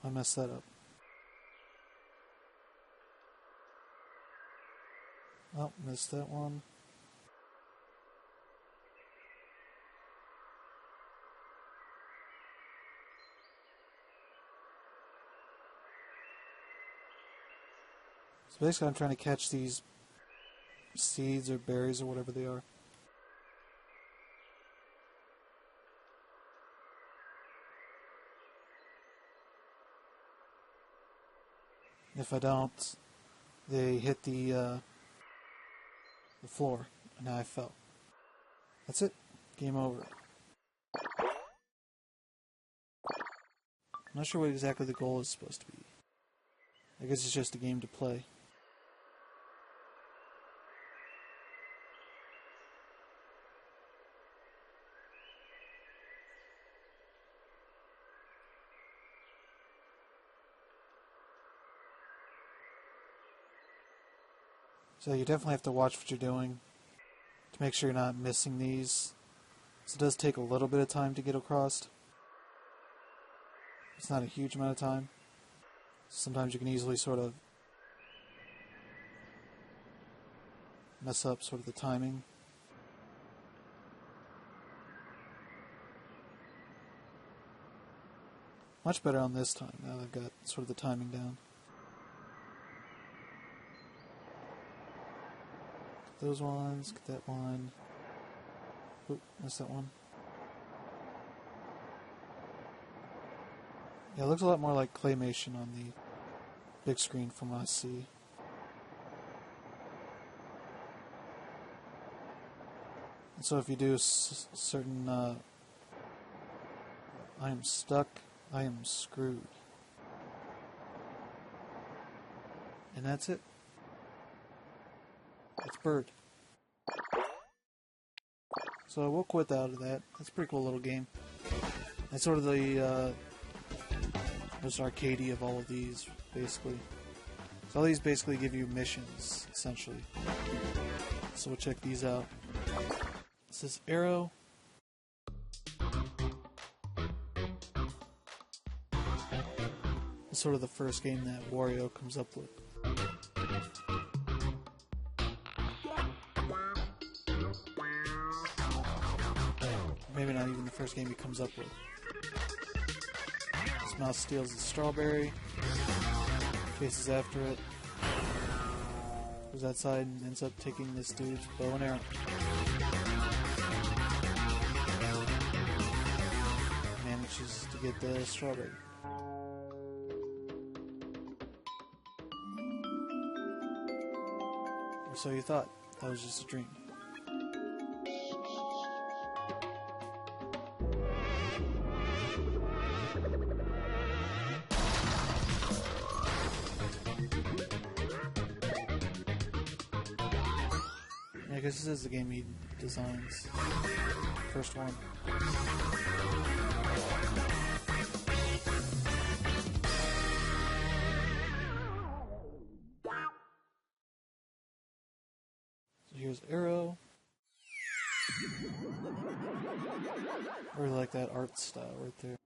I messed that up. Oh, missed that one. So basically I'm trying to catch these seeds or berries or whatever they are. If I don't, they hit the floor, and now I fell. That's it. Game over. I'm not sure what exactly the goal is supposed to be. I guess it's just a game to play. So you definitely have to watch what you're doing to make sure you're not missing these. So it does take a little bit of time to get across. It's not a huge amount of time. Sometimes you can easily sort of mess up sort of the timing. Much better on this time, now that I've got sort of the timing down. Get those ones, get that one. Oop, missed that one. Yeah, it looks a lot more like claymation on the big screen from what I see. And so if you do certain... I am stuck, I am screwed. And that's it. It's bird. So we'll quit out of that. That's a pretty cool little game. It's sort of the most arcadey of all of these, basically. So all these basically give you missions, essentially. So we'll check these out. This is Arrow. It's sort of the first game that Wario comes up with. Maybe not even the first game he comes up with. This mouse steals the strawberry, chases after it, goes outside and ends up taking this dude's bow and arrow. Manages to get the strawberry. Or so you thought. That was just a dream. I guess this is the game he designs. First one. So here's Arrow. I really like that art style right there.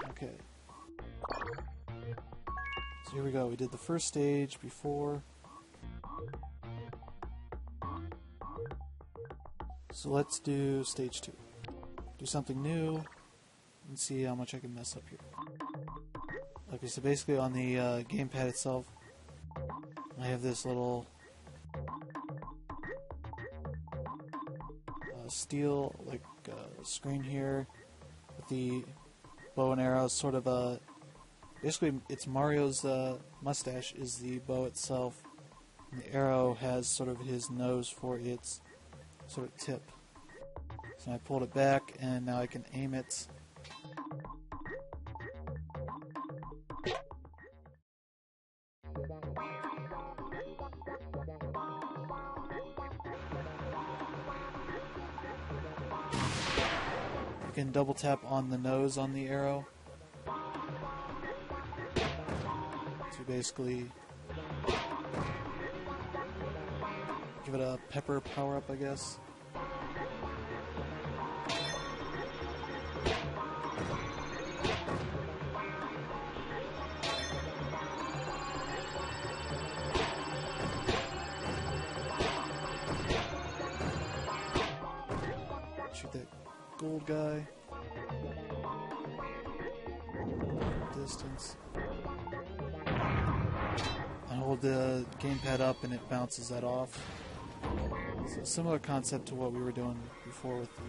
Okay. So here we go, we did the first stage before. So let's do stage 2. Do something new and see how much I can mess up here. Okay, so basically on the gamepad itself, I have this little steel screen here with the bow and arrows, sort of basically, it's Mario's mustache is the bow itself, and the arrow has sort of his nose for its sort of tip. So I pulled it back, and now I can aim it. You can double tap on the nose on the arrow to basically give it a pepper power up, I guess. Shoot that gold guy. Distance. I hold the gamepad up and it bounces that off. So similar concept to what we were doing before with the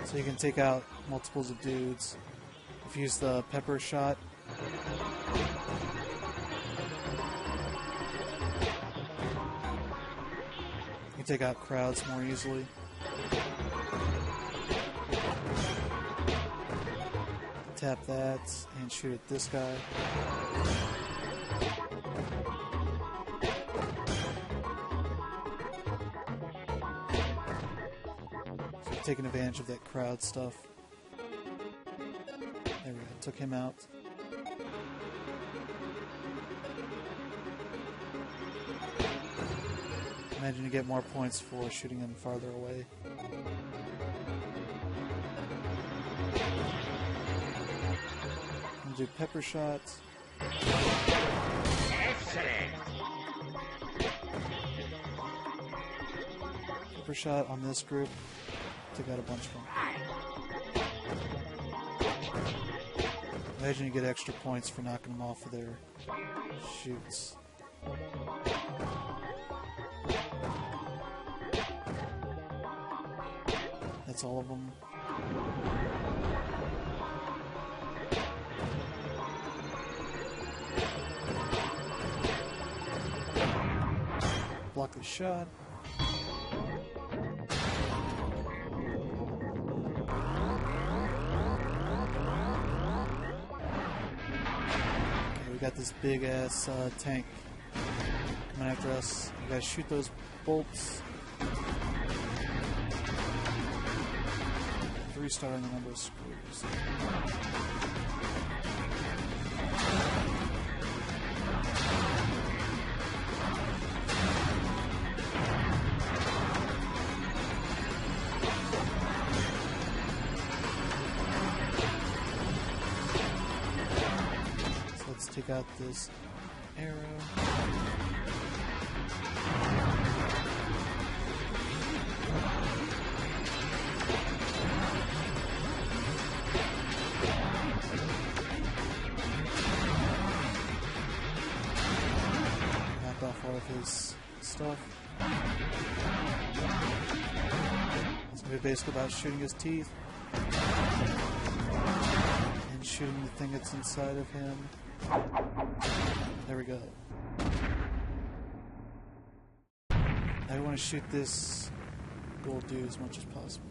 so you can take out multiples of dudes. If you use the pepper shot, you can take out crowds more easily. Tap that and shoot at this guy. So taking advantage of that crowd stuff. There we go, took him out. Imagine you get more points for shooting him farther away. Do pepper shots. Excellent. Pepper shot on this group. Took out a bunch of them. Imagine you get extra points for knocking them off of their shoots. That's all of them. Block the shot. Okay, we got this big ass tank coming after us. You gotta shoot those bolts. 3-star on the number of screws. Take out this arrow. Knock off all of his stuff. It's going to be basically about shooting his teeth and shooting the thing that's inside of him. There we go. I want to shoot this gold dude as much as possible.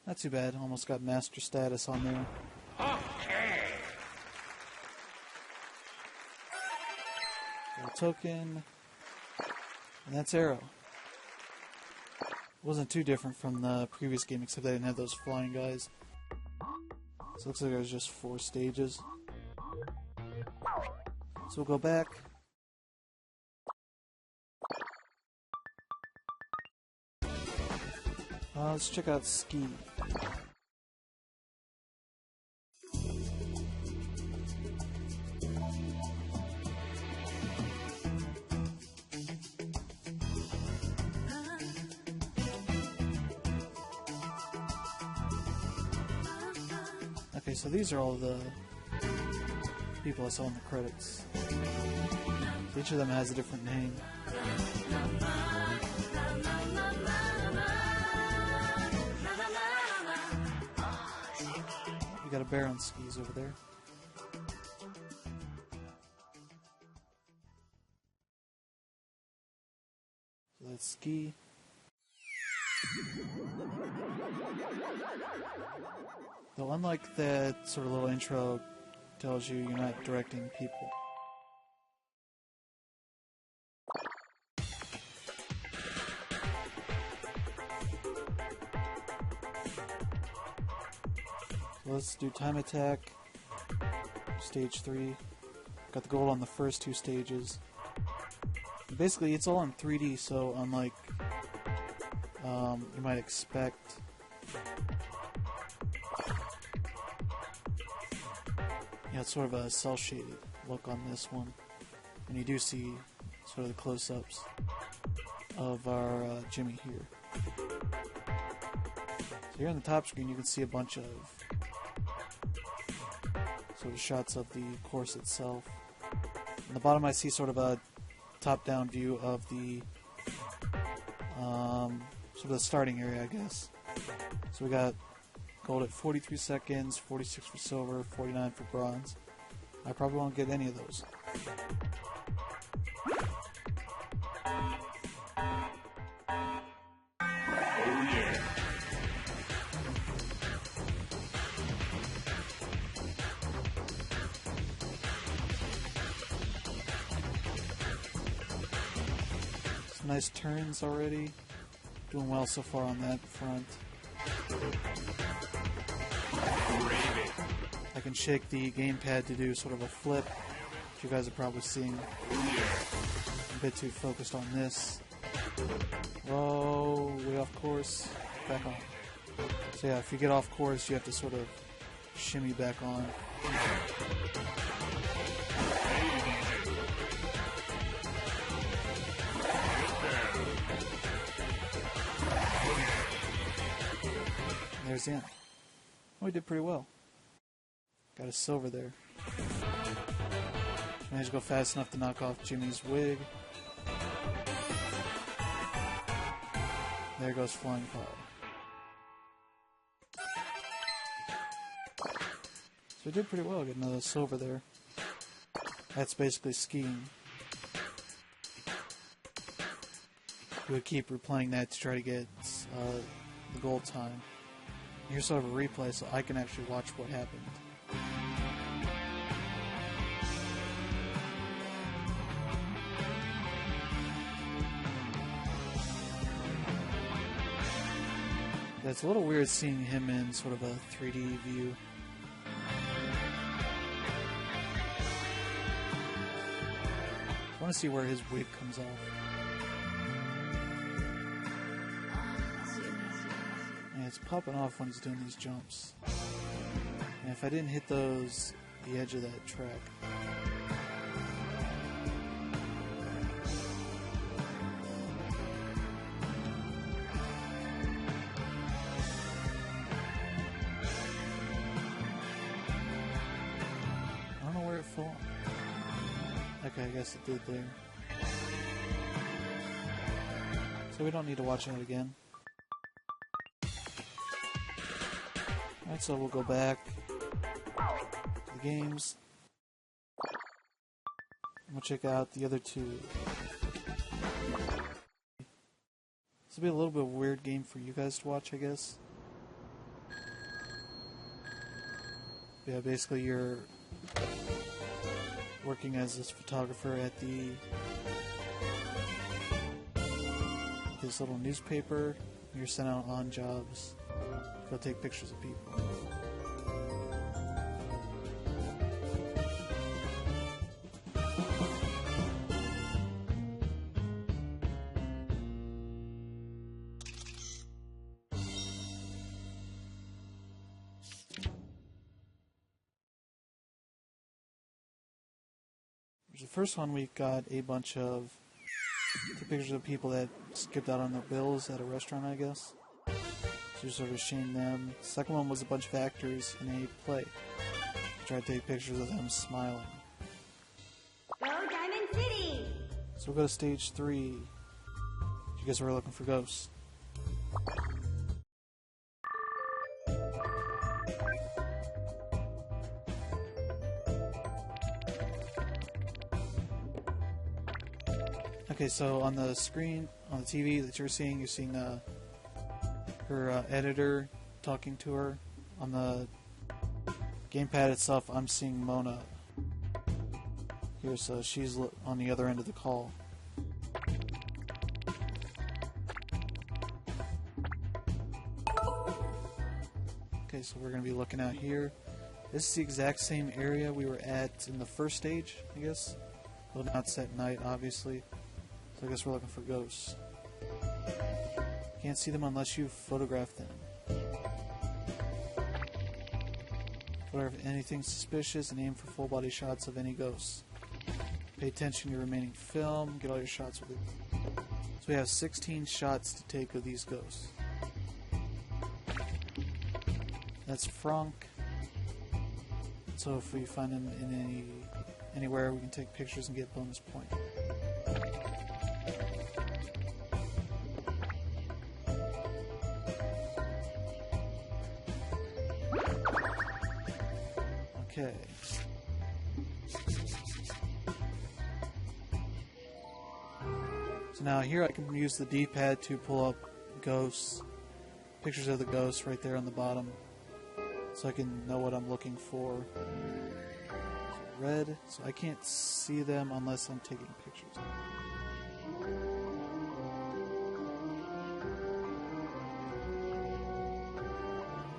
Not too bad. Almost got master status on there. Token, and that's arrow. It wasn't too different from the previous game, except I didn't have those flying guys. So it looks like there was just 4 stages. So we'll go back. Let's check out Ski. Okay, so these are all the people I saw in the credits. So each of them has a different name. You got a bear on skis over there. So let's ski. Though unlike that sort of little intro tells you you're not directing people. So let's do time attack, stage 3. Got the gold on the first 2 stages. Basically, it's all in 3D, so unlike you might expect, it's sort of a cel-shaded look on this one, and you do see sort of the close-ups of our Jimmy here. So here on the top screen, you can see a bunch of sort of shots of the course itself. On the bottom, I see sort of a top-down view of the sort of the starting area, I guess. So we got gold at 43 seconds, 46 for silver, 49 for bronze. I probably won't get any of those. Some nice turns already. Doing well so far on that front. I can shake the gamepad to do sort of a flip, which you guys are probably seeing. I'm a bit too focused on this. Whoa, way off course. Back on. So yeah, if you get off course, you have to sort of shimmy back on. There's the end. Oh, we did pretty well. Got a silver there. Managed to go fast enough to knock off Jimmy's wig. There goes Flying Pie. So we did pretty well, getting another silver there. That's basically skiing. We would keep replaying that to try to get the gold time. Here's sort of a replay so I can actually watch what happened. Yeah, it's a little weird seeing him in sort of a 3D view. I want to see where his wig comes off. It's popping off when he's doing these jumps. And if I didn't hit the edge of that track. I don't know where it fell. Okay, I guess it did there. So we don't need to watch that again. Alright, so we'll go back to the games. We'll check out the other 2. This will be a little bit of a weird game for you guys to watch, I guess. Yeah, basically you're working as this photographer at this little newspaper. You're sent out on jobs. Go take pictures of people. The first one, we got a bunch of pictures of people that skipped out on their bills at a restaurant, I guess. So you sort of shame them. The second one was a bunch of actors in a play. Try to take pictures of them smiling. Go Diamond City! So we'll go to stage 3. You guys were looking for ghosts. Okay, so on the screen, on the TV that you're seeing her editor talking to her. On the gamepad itself, I'm seeing Mona. Here, so she's on the other end of the call. Okay, so we're going to be looking out here. This is the exact same area we were at in the first stage, I guess. Well, not set night, obviously. So I guess we're looking for ghosts. Can't see them unless you photograph them. Photograph anything suspicious and aim for full body shots of any ghosts. Pay attention to your remaining film. Get all your shots with it. So we have 16 shots to take of these ghosts. That's Frank. So if we find him in anywhere, we can take pictures and get bonus point. Okay. So now here I can use the D-pad to pull up ghosts, pictures of the ghosts right there on the bottom, so I can know what I'm looking for. So red, so I can't see them unless I'm taking pictures.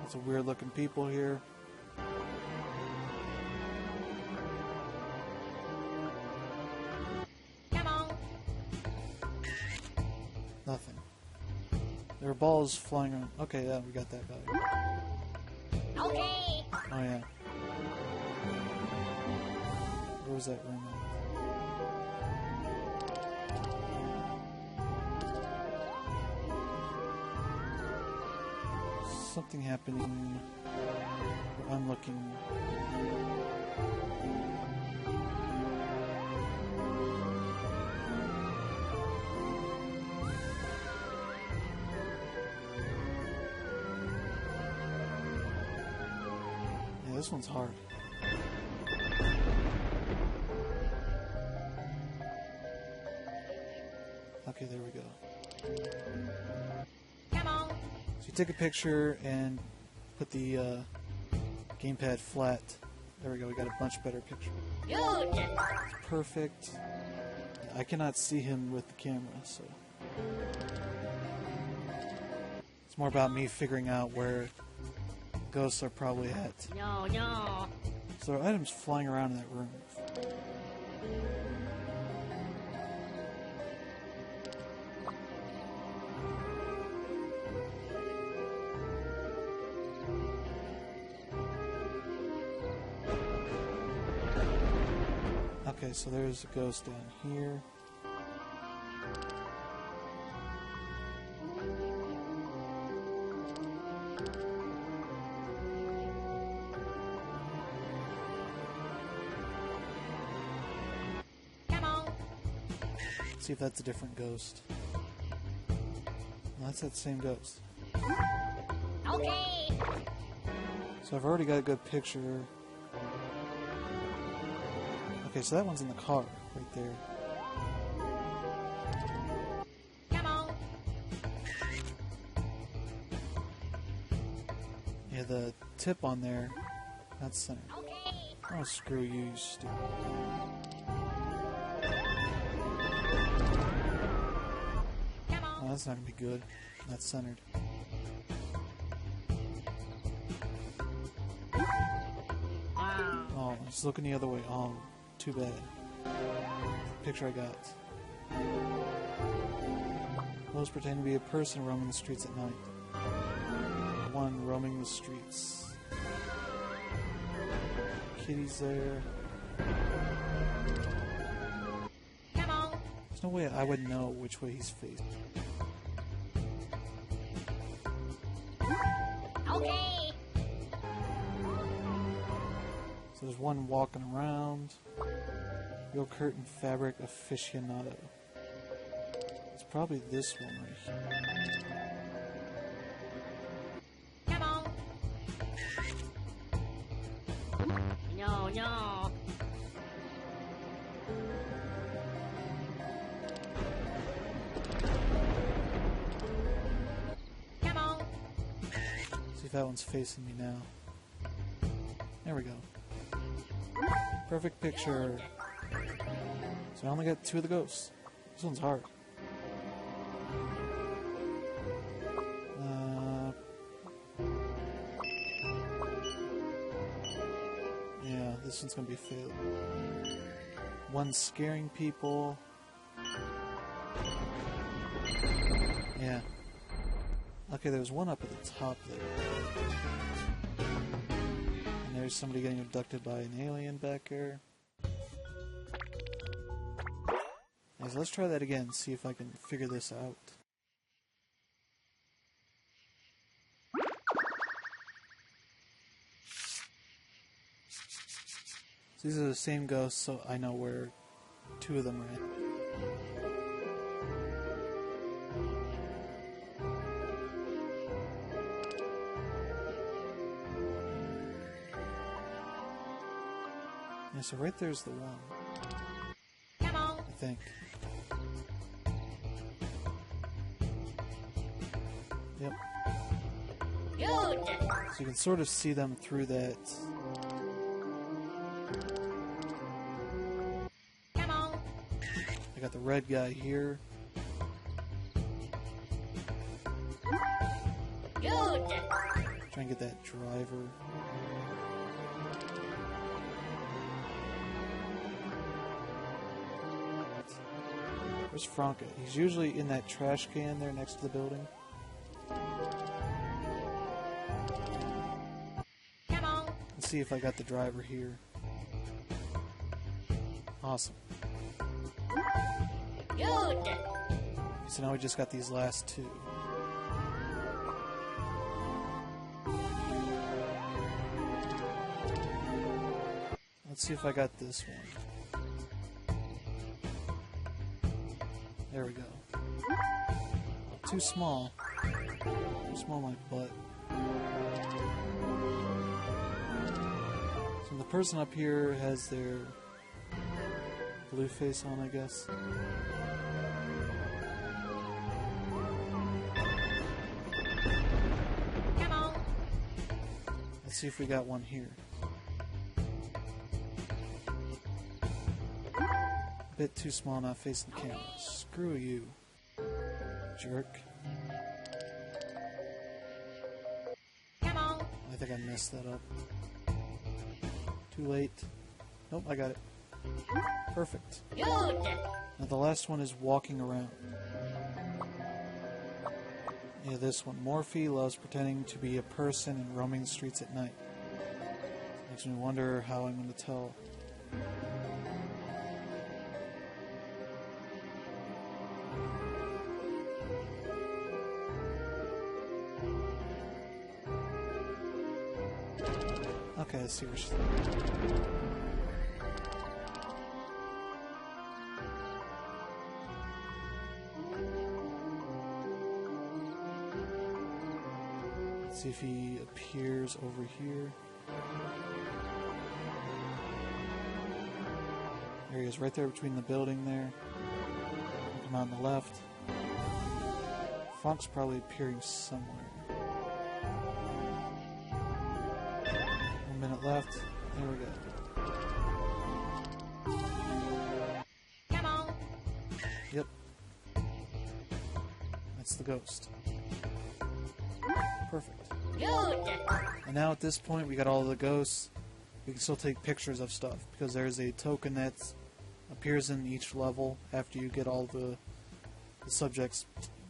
Lots of weird looking people here. Nothing. There are balls flying around. Okay, yeah, we got that guy. Okay! Oh, yeah. Where was that room at? Something happening. I'm looking. This one's hard. Okay, there we go. Come on! So you take a picture and put the gamepad flat. There we go, we got a much better picture. Good! It's perfect. I cannot see him with the camera, so... It's more about me figuring out where ghosts are probably at. No, no! So there are items flying around in that room. Okay, so there's a ghost down here. See if that's a different ghost. No, that's that same ghost. Okay! So I've already got a good picture. Okay, so that one's in the car, right there. Come on! Yeah, the tip on there, that's centered. Okay! Oh, screw you, you stupid. Oh, that's not gonna be good. That's centered. Wow! Oh, it's looking the other way. Oh, too bad. Picture I got. Those pretend to be a person roaming the streets at night. One roaming the streets. Kitty's there. Come on! There's no way I would know which way he's facing. Okay! So So there's one walking around. Real curtain fabric aficionado. It's probably this one right here. Come on. No, no. Come on. See if that one's facing me now. There we go. Perfect picture. So I only got 2 of the ghosts. This one's hard. Yeah, this one's gonna be a fail. One scaring people. Yeah. Okay, there's one up at the top there. And there's somebody getting abducted by an alien back there. Okay, so let's try that again, see if I can figure this out. So these are the same ghosts, so I know where 2 of them are at. Yeah, so right there's the one. Come on. I think. Yep. Good. So you can sort of see them through that. Come on. I got the red guy here. Good. Try and get that driver. Where's Frank at? He's usually in that trash can there next to the building. Come on. Let's see if I got the driver here. Awesome. Good. So now we just got these last 2. Let's see if I got this one. There we go. Too small. Too small my butt. So the person up here has their blue face on, I guess. Come on. Let's see if we got one here. A bit too small, not facing the camera. Screw you, jerk. Come on. I think I messed that up. Too late. Nope, I got it. Perfect. Good. Now the last one is walking around. Yeah, this one. Morphe loves pretending to be a person and roaming the streets at night. Makes me wonder how I'm going to tell. Okay, let's see where she's at. Let's see if he appears over here. There he is, right there between the building there. Come on the left. Funk's probably appearing somewhere. 1 minute left. There we go. Come on. Yep. That's the ghost. Perfect. Good. And now at this point, we got all the ghosts. We can still take pictures of stuff because there's a token that appears in each level after you get all the subjects'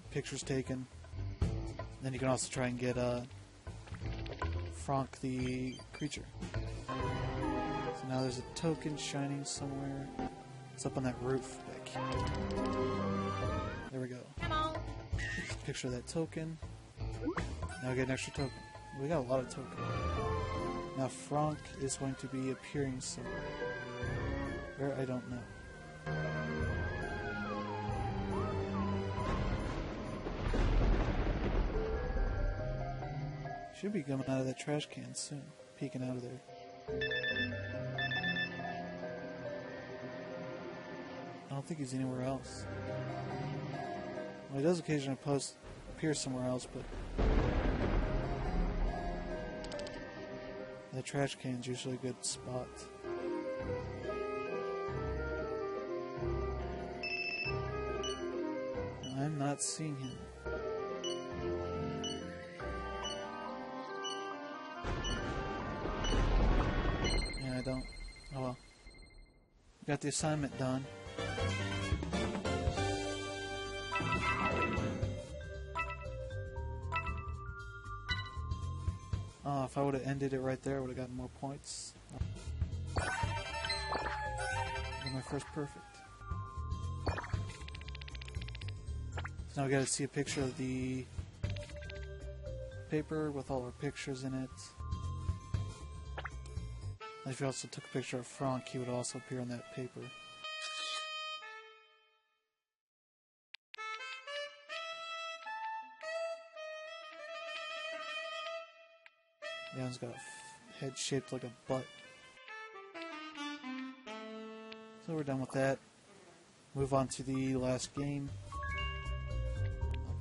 pictures taken. Then you can also try and get Frank the creature. So now there's a token shining somewhere. It's up on that roof back here. There we go. Come on. Picture of that token. Now we get an extra token. We got a lot of tokens. Now Frank is going to be appearing somewhere. Where, I don't know. Should be coming out of that trash can soon. Peeking out of there. I don't think he's anywhere else. Well, he does occasionally appear somewhere else, but the trash can's usually a good spot. I'm not seeing him. Yeah, I don't. Oh well. Got the assignment done. If I would have ended it right there, I would have gotten more points. Got my first perfect. So now we gotta see a picture of the paper with all our pictures in it. And if you also took a picture of Frank, he would also appear on that paper. Yeah, he's got a head shaped like a butt. So we're done with that. Move on to the last game.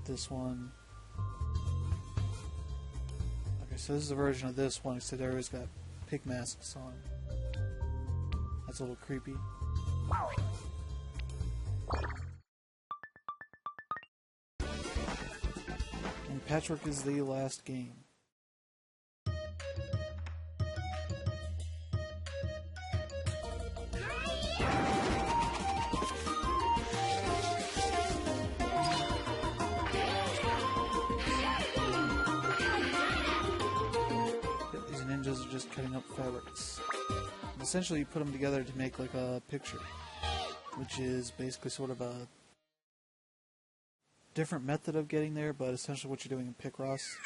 This one. Okay, so this is a version of this one, except everybody's got pig masks on. That's a little creepy. And Patchwork is the last game. Ninjas are just cutting up fabrics. And essentially, you put them together to make like a picture, which is basically sort of a different method of getting there, but essentially what you're doing in Picross.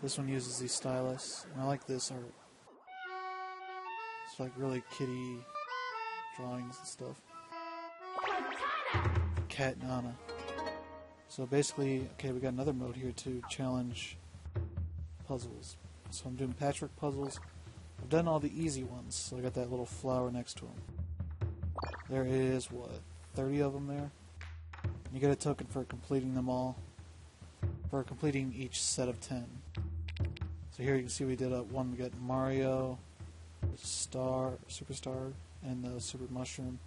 This one uses these stylus, and I like this art. It's like really kiddie drawings and stuff. Cat and Anna. So basically, okay, we got another mode here to challenge puzzles. So I'm doing patchwork puzzles. I've done all the easy ones, so I got that little flower next to them. There is, what, 30 of them there? You get a token for completing them all, for completing each set of 10. So here you can see we did one, we got Mario, Superstar, and the Super Mushroom.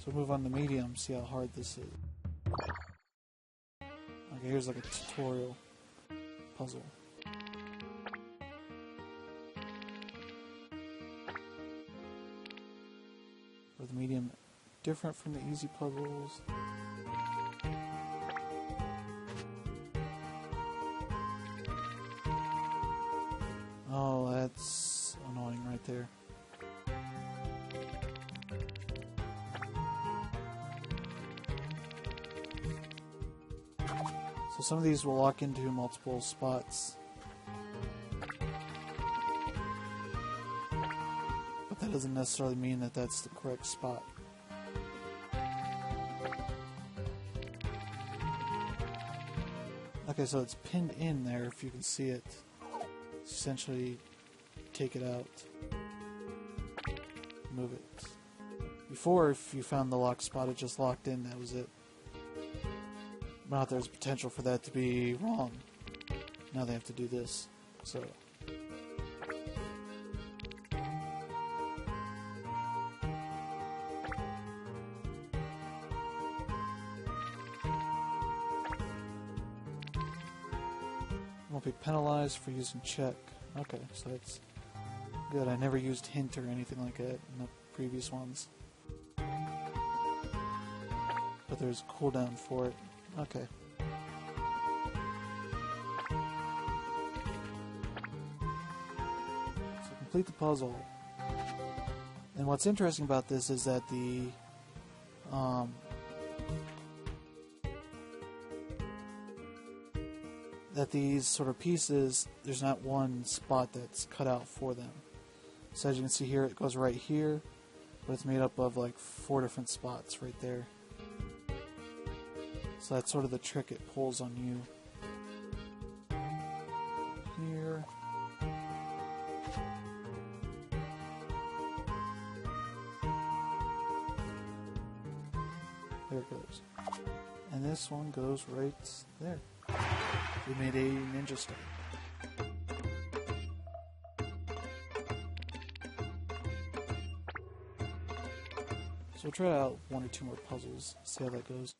So move on to medium, see how hard this is. Okay, here's like a tutorial puzzle. For the medium, different from the easy puzzles. Oh, that's annoying right there. So some of these will lock into multiple spots. But that doesn't necessarily mean that that's the correct spot. Okay, so it's pinned in there if you can see it. Essentially, take it out. Move it. Before, if you found the locked spot, it just locked in, that was it. Not there's potential for that to be wrong. Now they have to do this. So. Won't be penalized for using check. Okay, so that's good. I never used hint or anything like that in the previous ones. But there's a cooldown for it. Okay. So complete the puzzle. And what's interesting about this is that the that these sort of pieces, there's not one spot that's cut out for them. So as you can see here, it goes right here, but it's made up of like 4 different spots right there. So that's sort of the trick it pulls on you. Here. There it goes. And this one goes right there. We made a ninja star. So we'll try out 1 or 2 more puzzles, see how that goes.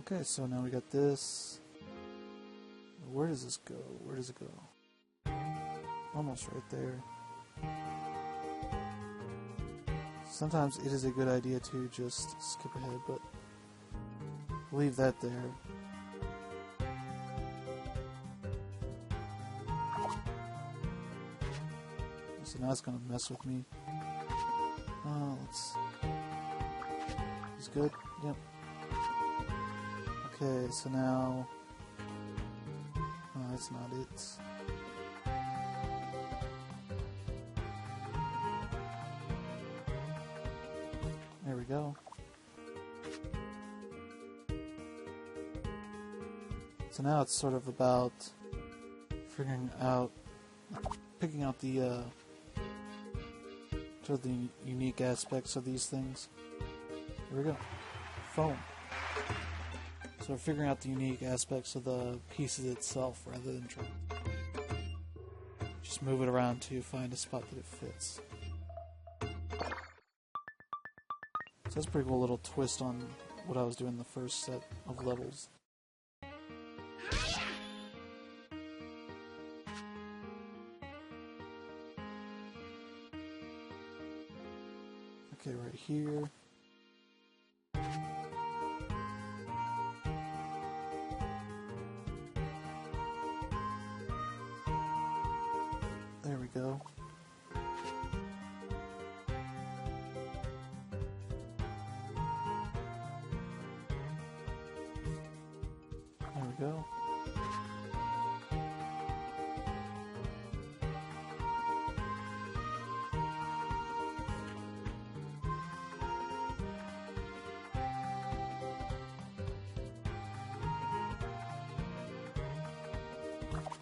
Okay, so now we got this. Where does this go? Where does it go? Almost right there. Sometimes it is a good idea to just skip ahead, but leave that there. So now it's gonna mess with me. Let's. It's good? Yep. Okay, so now. Oh, that's not it. There we go. So now it's sort of about figuring out, picking out the sort of the unique aspects of these things. Here we go. Foam. So we're figuring out the unique aspects of the pieces itself rather than trying to just move it around to find a spot that it fits. So that's a pretty cool little twist on what I was doing in the first set of levels. Okay, right here. There we go. There we go.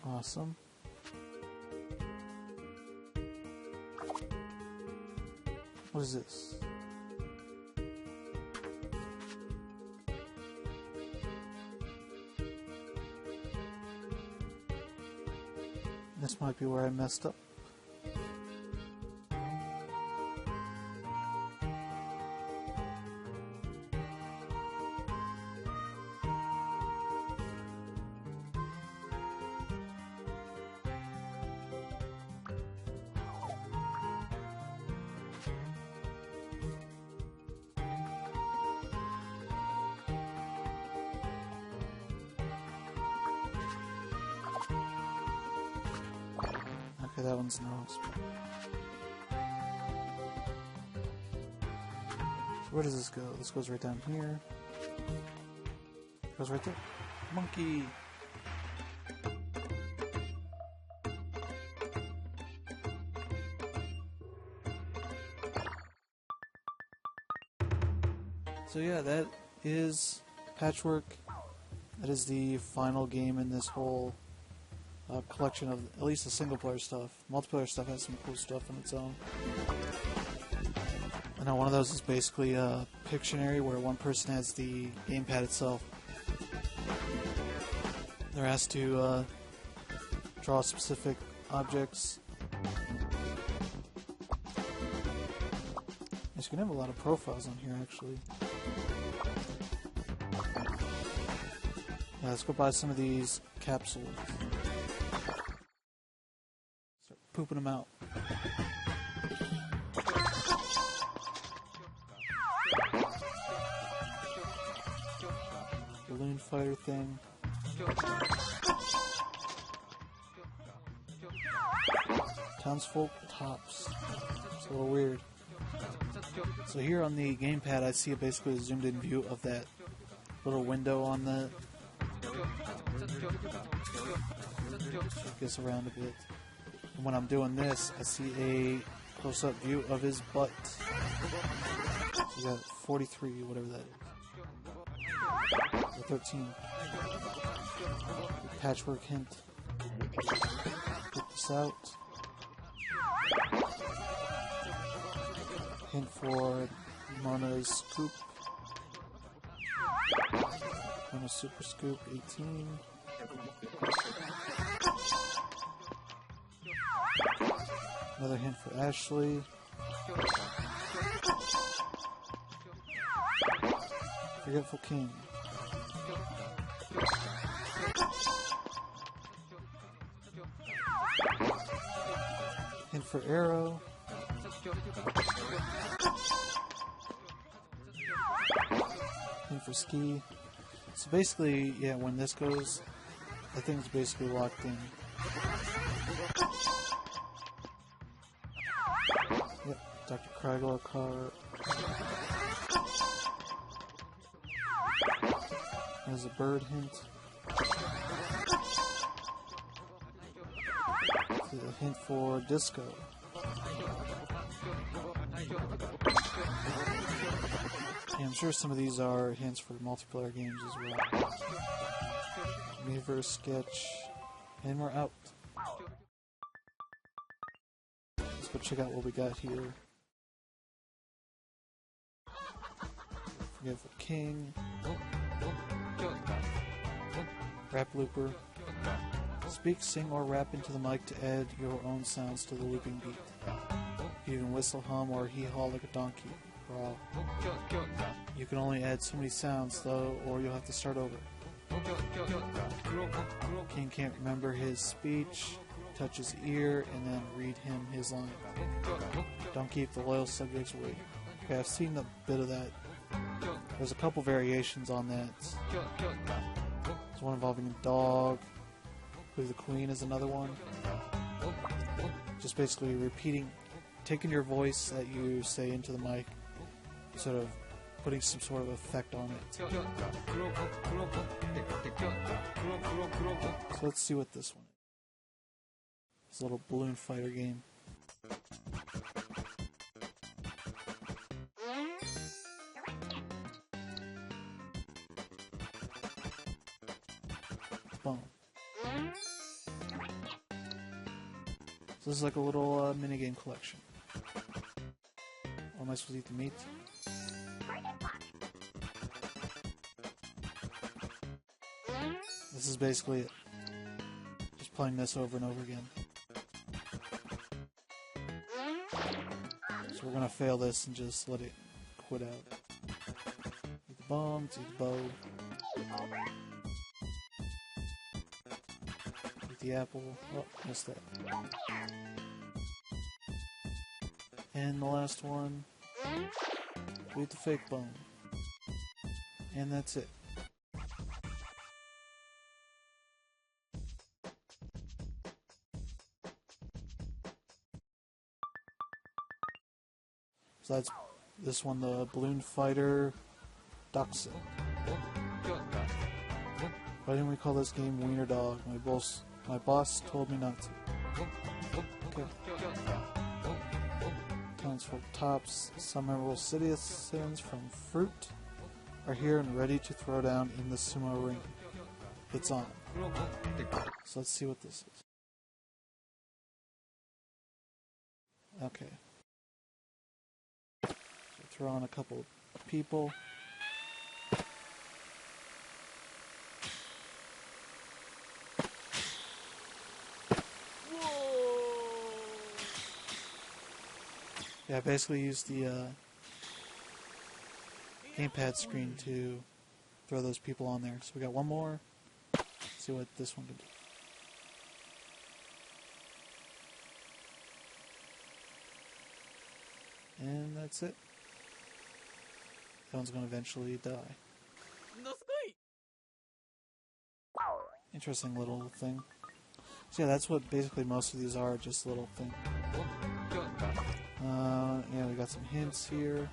Awesome. What is this? This might be where I messed up. Okay, that one's in the wrong spot. So where does this go? This goes right down here. It goes right there. Monkey! So yeah, that is Patchwork. That is the final game in this whole collection of at least the single-player stuff. Multiplayer stuff has some cool stuff on its own. I know one of those is basically a Pictionary where one person has the gamepad itself. They're asked to draw specific objects. Yes, you can have a lot of profiles on here, actually. Yeah, let's go buy some of these capsules. Start pooping them out. Balloon fighter thing. tops. It's a little weird. So here on the gamepad, I see basically a zoomed in view of that little window on the. It gets around a bit. And when I'm doing this, I see a close-up view of his butt. So we got 43, whatever that is. Or 13. Patchwork hint. Get this out. Hint for Mona's scoop. Mona's super scoop, 18. Another hint for Ashley. Forgetful King. Hint for Arrow. Hint for Ski. So basically, yeah, when this goes, I think it's basically locked in. Yep, Dr. Craggle car. There's a bird hint. There's a hint for disco. Yeah, I'm sure some of these are hints for multiplayer games as well. Miiverse sketch, and we're out. Let's go check out what we got here. Forgetful King. Rap looper. Speak, sing, or rap into the mic to add your own sounds to the looping beat. You can whistle, hum, or hee-haw like a donkey. Wow. You can only add so many sounds, though, or you'll have to start over. King can't remember his speech, touch his ear, and then read him his line. Don't keep the loyal subjects waiting. Okay, I've seen a bit of that. There's a couple variations on that. There's one involving a dog. I believe the queen is another one. Just basically repeating, taking your voice that you say into the mic, sort of putting some sort of effect on it. So let's see what this one is. This little balloon fighter game. Boom. So this is like a little minigame collection. Or am I supposed to eat the meat? This is basically it. Just playing this over and over again. So we're gonna fail this and just let it quit out. Eat the bombs, eat the bow. Eat the apple. Oh, missed that. And the last one. Eat the fake bone. And that's it. So that's this one, the Balloon Fighter Doxa. Why didn't we call this game Wiener Dog? My boss told me not to. Okay. Tons for tops. Some memorable citizens from Fruit are here and ready to throw down in the sumo ring. It's on. So let's see what this is. Okay. Throw on a couple of people. Yeah, I basically used the gamepad screen to throw those people on there. So we got one more. Let's see what this one can do. And that's it. That one's going to eventually die. Interesting little thing. So yeah, that's what basically most of these are, just little things. Yeah, we got some hints here.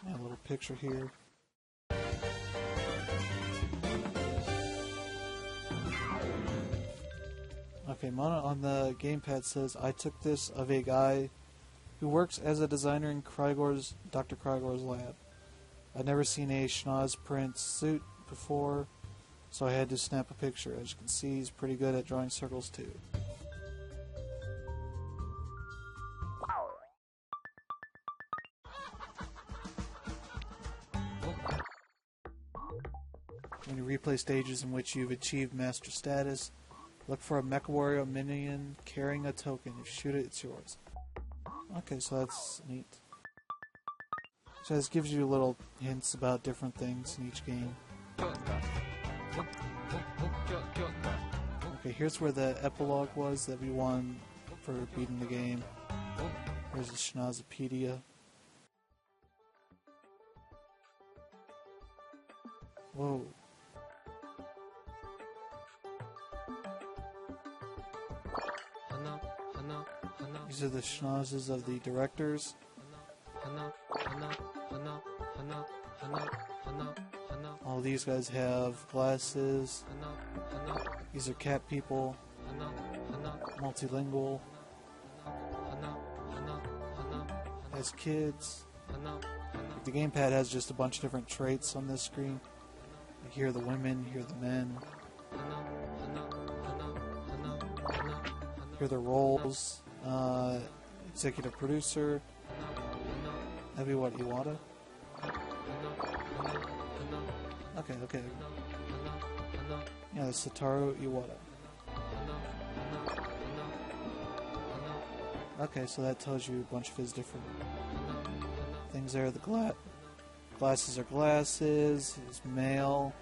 Yeah, a little picture here. Okay, Mona on the gamepad says, I took this of a guy who works as a designer in Dr. Krygor's lab. I'd never seen a schnoz print suit before, so I had to snap a picture. As you can see, he's pretty good at drawing circles too. When you replay stages in which you've achieved master status, look for a MechWario minion carrying a token. If you shoot it, it's yours. Okay, so that's neat. So this gives you little hints about different things in each game. Okay, here's where the epilogue was that we won for beating the game. Here's the Schnozopedia. Whoa. These are the schnozzes of the directors. All these guys have glasses. These are cat people. Multilingual. As kids. The gamepad has just a bunch of different traits on this screen. Here are the women, here are the men. Here are the roles. Executive producer. That'd be what, Iwata? Okay. Yeah, that's Satoru Iwata. Okay, so that tells you a bunch of his different things there. The glasses are glasses. He's male.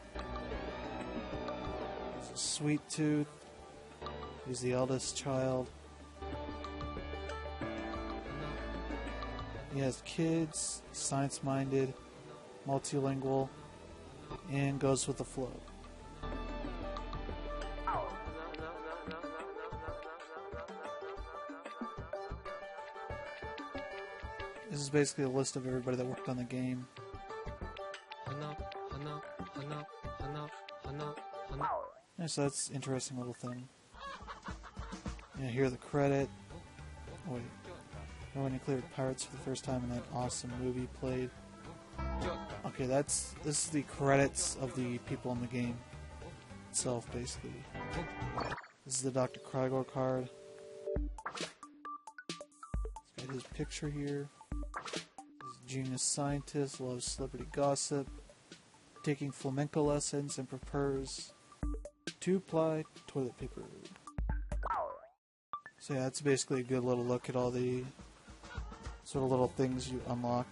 He's a sweet tooth. He's the eldest child. He has kids, science-minded, multilingual, and goes with the flow. This is basically a list of everybody that worked on the game. Yeah, so that's an interesting little thing. Yeah, here are the credit. Oh, wait. When you cleared pirates for the first time in that awesome movie played. Okay, this is the credits of the people in the game itself, basically. This is the Dr. Krygor card. He's got his picture here. He's a genius scientist, loves celebrity gossip, taking flamenco lessons, and prefers 2-ply toilet paper. So yeah, that's basically a good little look at all the sort of little things you unlock.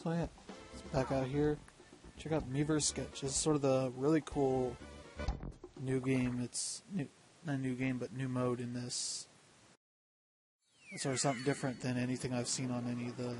So yeah, let's back out here. Check out Miiverse Sketch. This is sort of the really cool new game. It's not a new game, but new mode in this. It's sort of something different than anything I've seen on any of the...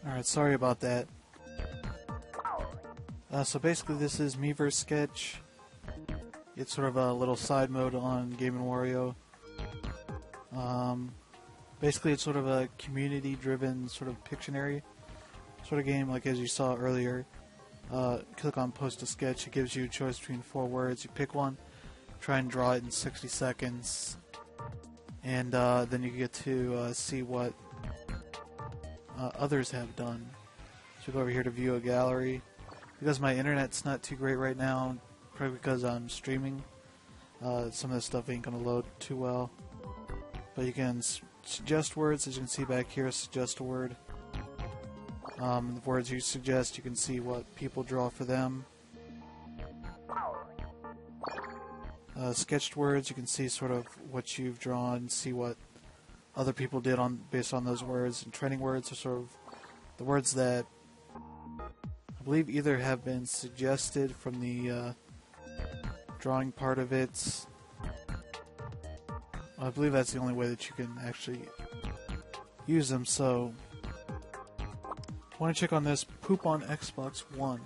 Alright, sorry about that. So basically this is me vs. Sketch. It's sort of a little side mode on Game & Wario. Basically it's sort of a community-driven sort of Pictionary sort of game, like as you saw earlier. Click on Post a Sketch, it gives you a choice between 4 words. You pick one, try and draw it in 60 seconds, and then you get to see what others have done. So go over here to view a gallery. Because my internet's not too great right now, probably because I'm streaming, some of this stuff ain't gonna load too well. But you can suggest words, as you can see back here, suggest a word. The words you suggest, you can see what people draw for them. Sketched words, you can see sort of what you've drawn, see what other people did based on those words. And trending words are sort of the words that I believe either have been suggested from the drawing part of it. I believe that's the only way that you can actually use them. So I want to check on this. Poop on Xbox One.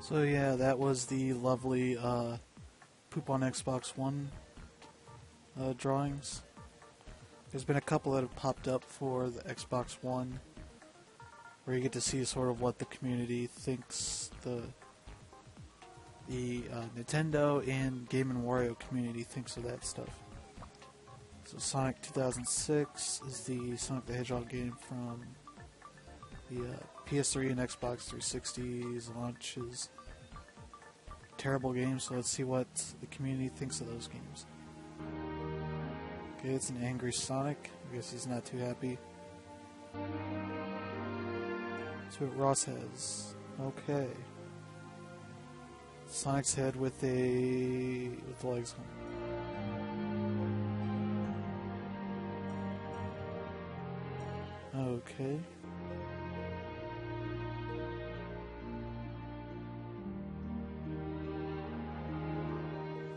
So yeah, that was the lovely Poop on Xbox One drawings. There's been a couple that have popped up for the Xbox One where you get to see sort of what the community thinks the Nintendo and Game & Wario community thinks of that stuff. So Sonic 2006 is the Sonic the Hedgehog game from the PS3 and Xbox 360's launches. Terrible game, so let's see what the community thinks of those games. Okay, it's an angry Sonic. I guess he's not too happy. That's what Ross has. Okay. Sonic's head with the legs on. Okay.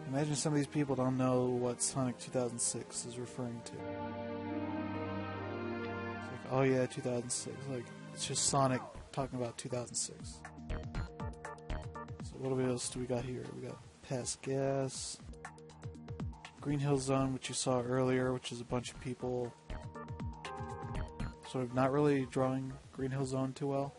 Imagine some of these people don't know what Sonic 2006 is referring to. It's like, oh yeah, 2006. Like, it's just Sonic talking about 2006. So what else do we got here? We got Pass Gas. Green Hill Zone, which you saw earlier, which is a bunch of people sort of not really drawing Green Hill Zone too well.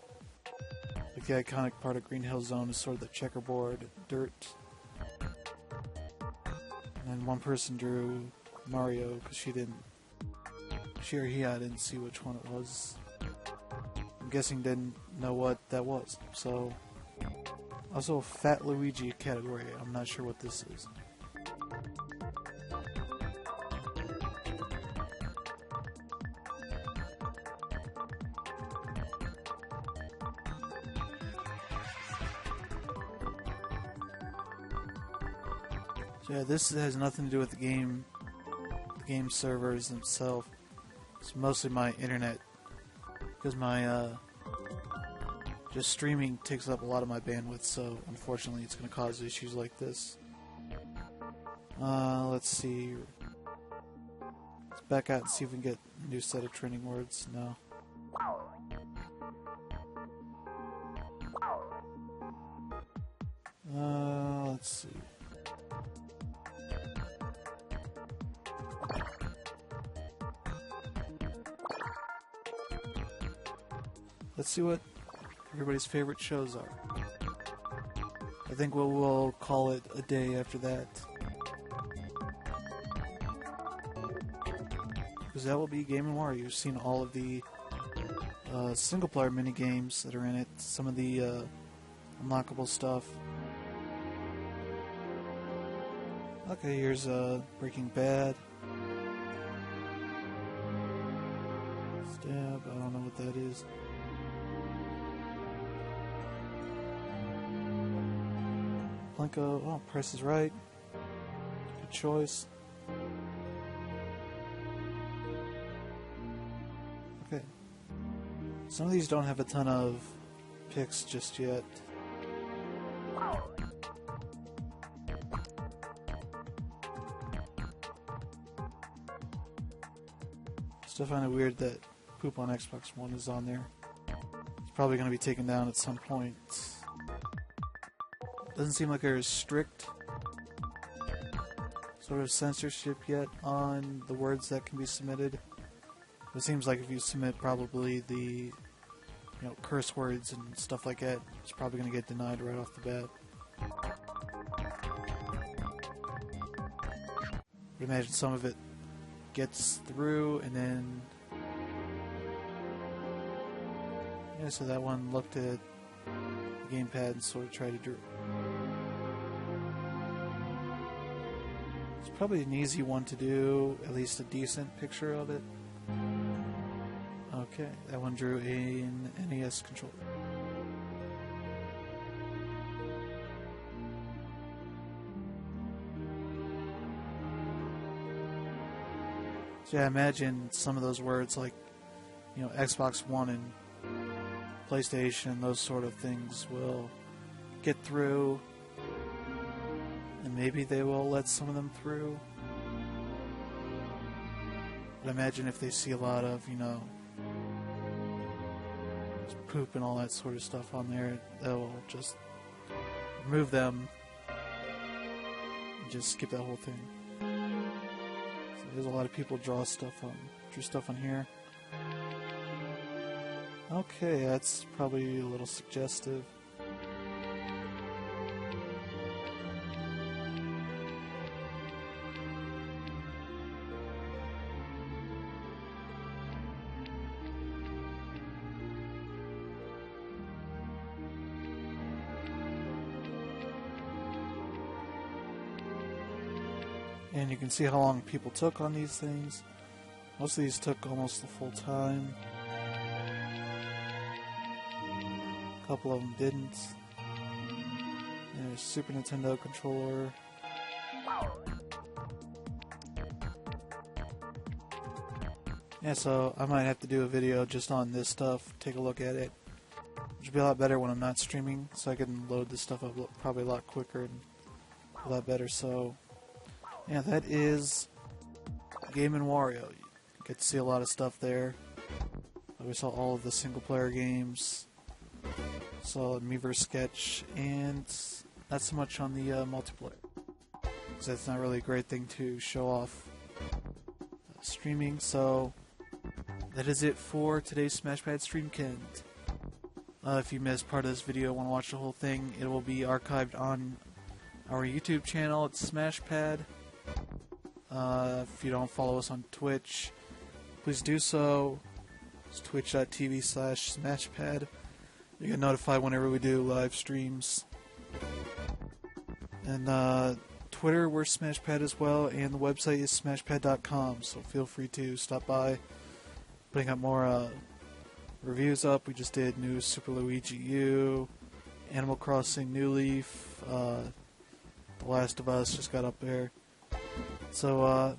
Like the iconic part of Green Hill Zone is sort of the checkerboard dirt. And then one person drew Mario because she or he didn't see which one it was. I'm guessing didn't know what that was. So, also a Fat Luigi category. I'm not sure what this is. So yeah, this has nothing to do with the game servers themselves. It's mostly my internet, because my just streaming takes up a lot of my bandwidth, so unfortunately it's going to cause issues like this. Let's see. Let's back out and see if we can get a new set of trending words. No. Let's see. Let's see what everybody's favorite shows are. I think we'll call it a day after that. Because that will be Game & Wario. You've seen all of the single-player mini-games that are in it. Some of the unlockable stuff. Okay, here's Breaking Bad. Stab, I don't know what that is. Plinko, oh, Price is Right. Good choice. Okay. Some of these don't have a ton of picks just yet. Still find it weird that Poop on Xbox One is on there. It's probably going to be taken down at some point. Doesn't seem like there's strict sort of censorship yet on the words that can be submitted. It seems like if you submit probably the curse words and stuff like that, it's probably going to get denied right off the bat. I imagine some of it gets through and then so that one looked at the gamepad and sort of tried to draw. It's probably an easy one to do, at least a decent picture of it. Okay, that one drew an NES controller. So yeah, I imagine some of those words like, Xbox One and PlayStation, those sort of things will get through, and maybe they will let some of them through. But I imagine if they see a lot of, poop and all that sort of stuff on there, they'll just remove them and just skip that whole thing. So there's a lot of people drew stuff on here. Okay, that's probably a little suggestive. And you can see how long people took on these things. Most of these took almost the full time. A couple of them didn't. There's Super Nintendo controller. Yeah, so I might have to do a video just on this stuff, take a look at it. Which would be a lot better when I'm not streaming, so I can load this stuff up probably a lot quicker and a lot better. So, yeah, that is Game & Wario. You get to see a lot of stuff there. We saw all of the single-player games. Saw Miiverse Sketch, and not so much on the multiplayer. because that's not really a great thing to show off streaming. So that is it for today's SmashPad Streamkend. If you missed part of this video, want to watch the whole thing, it will be archived on our YouTube channel. It's SmashPad. If you don't follow us on Twitch, please do so. It's twitch.tv/SmashPad. You get notified whenever we do live streams. And Twitter, we're SmashPad as well, and the website is smashpad.com, so feel free to stop by. Putting up more reviews up. We just did new Super Luigi U, Animal Crossing New Leaf, The Last of Us just got up there. So,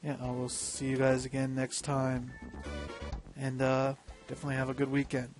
yeah, I will see you guys again next time, and definitely have a good weekend.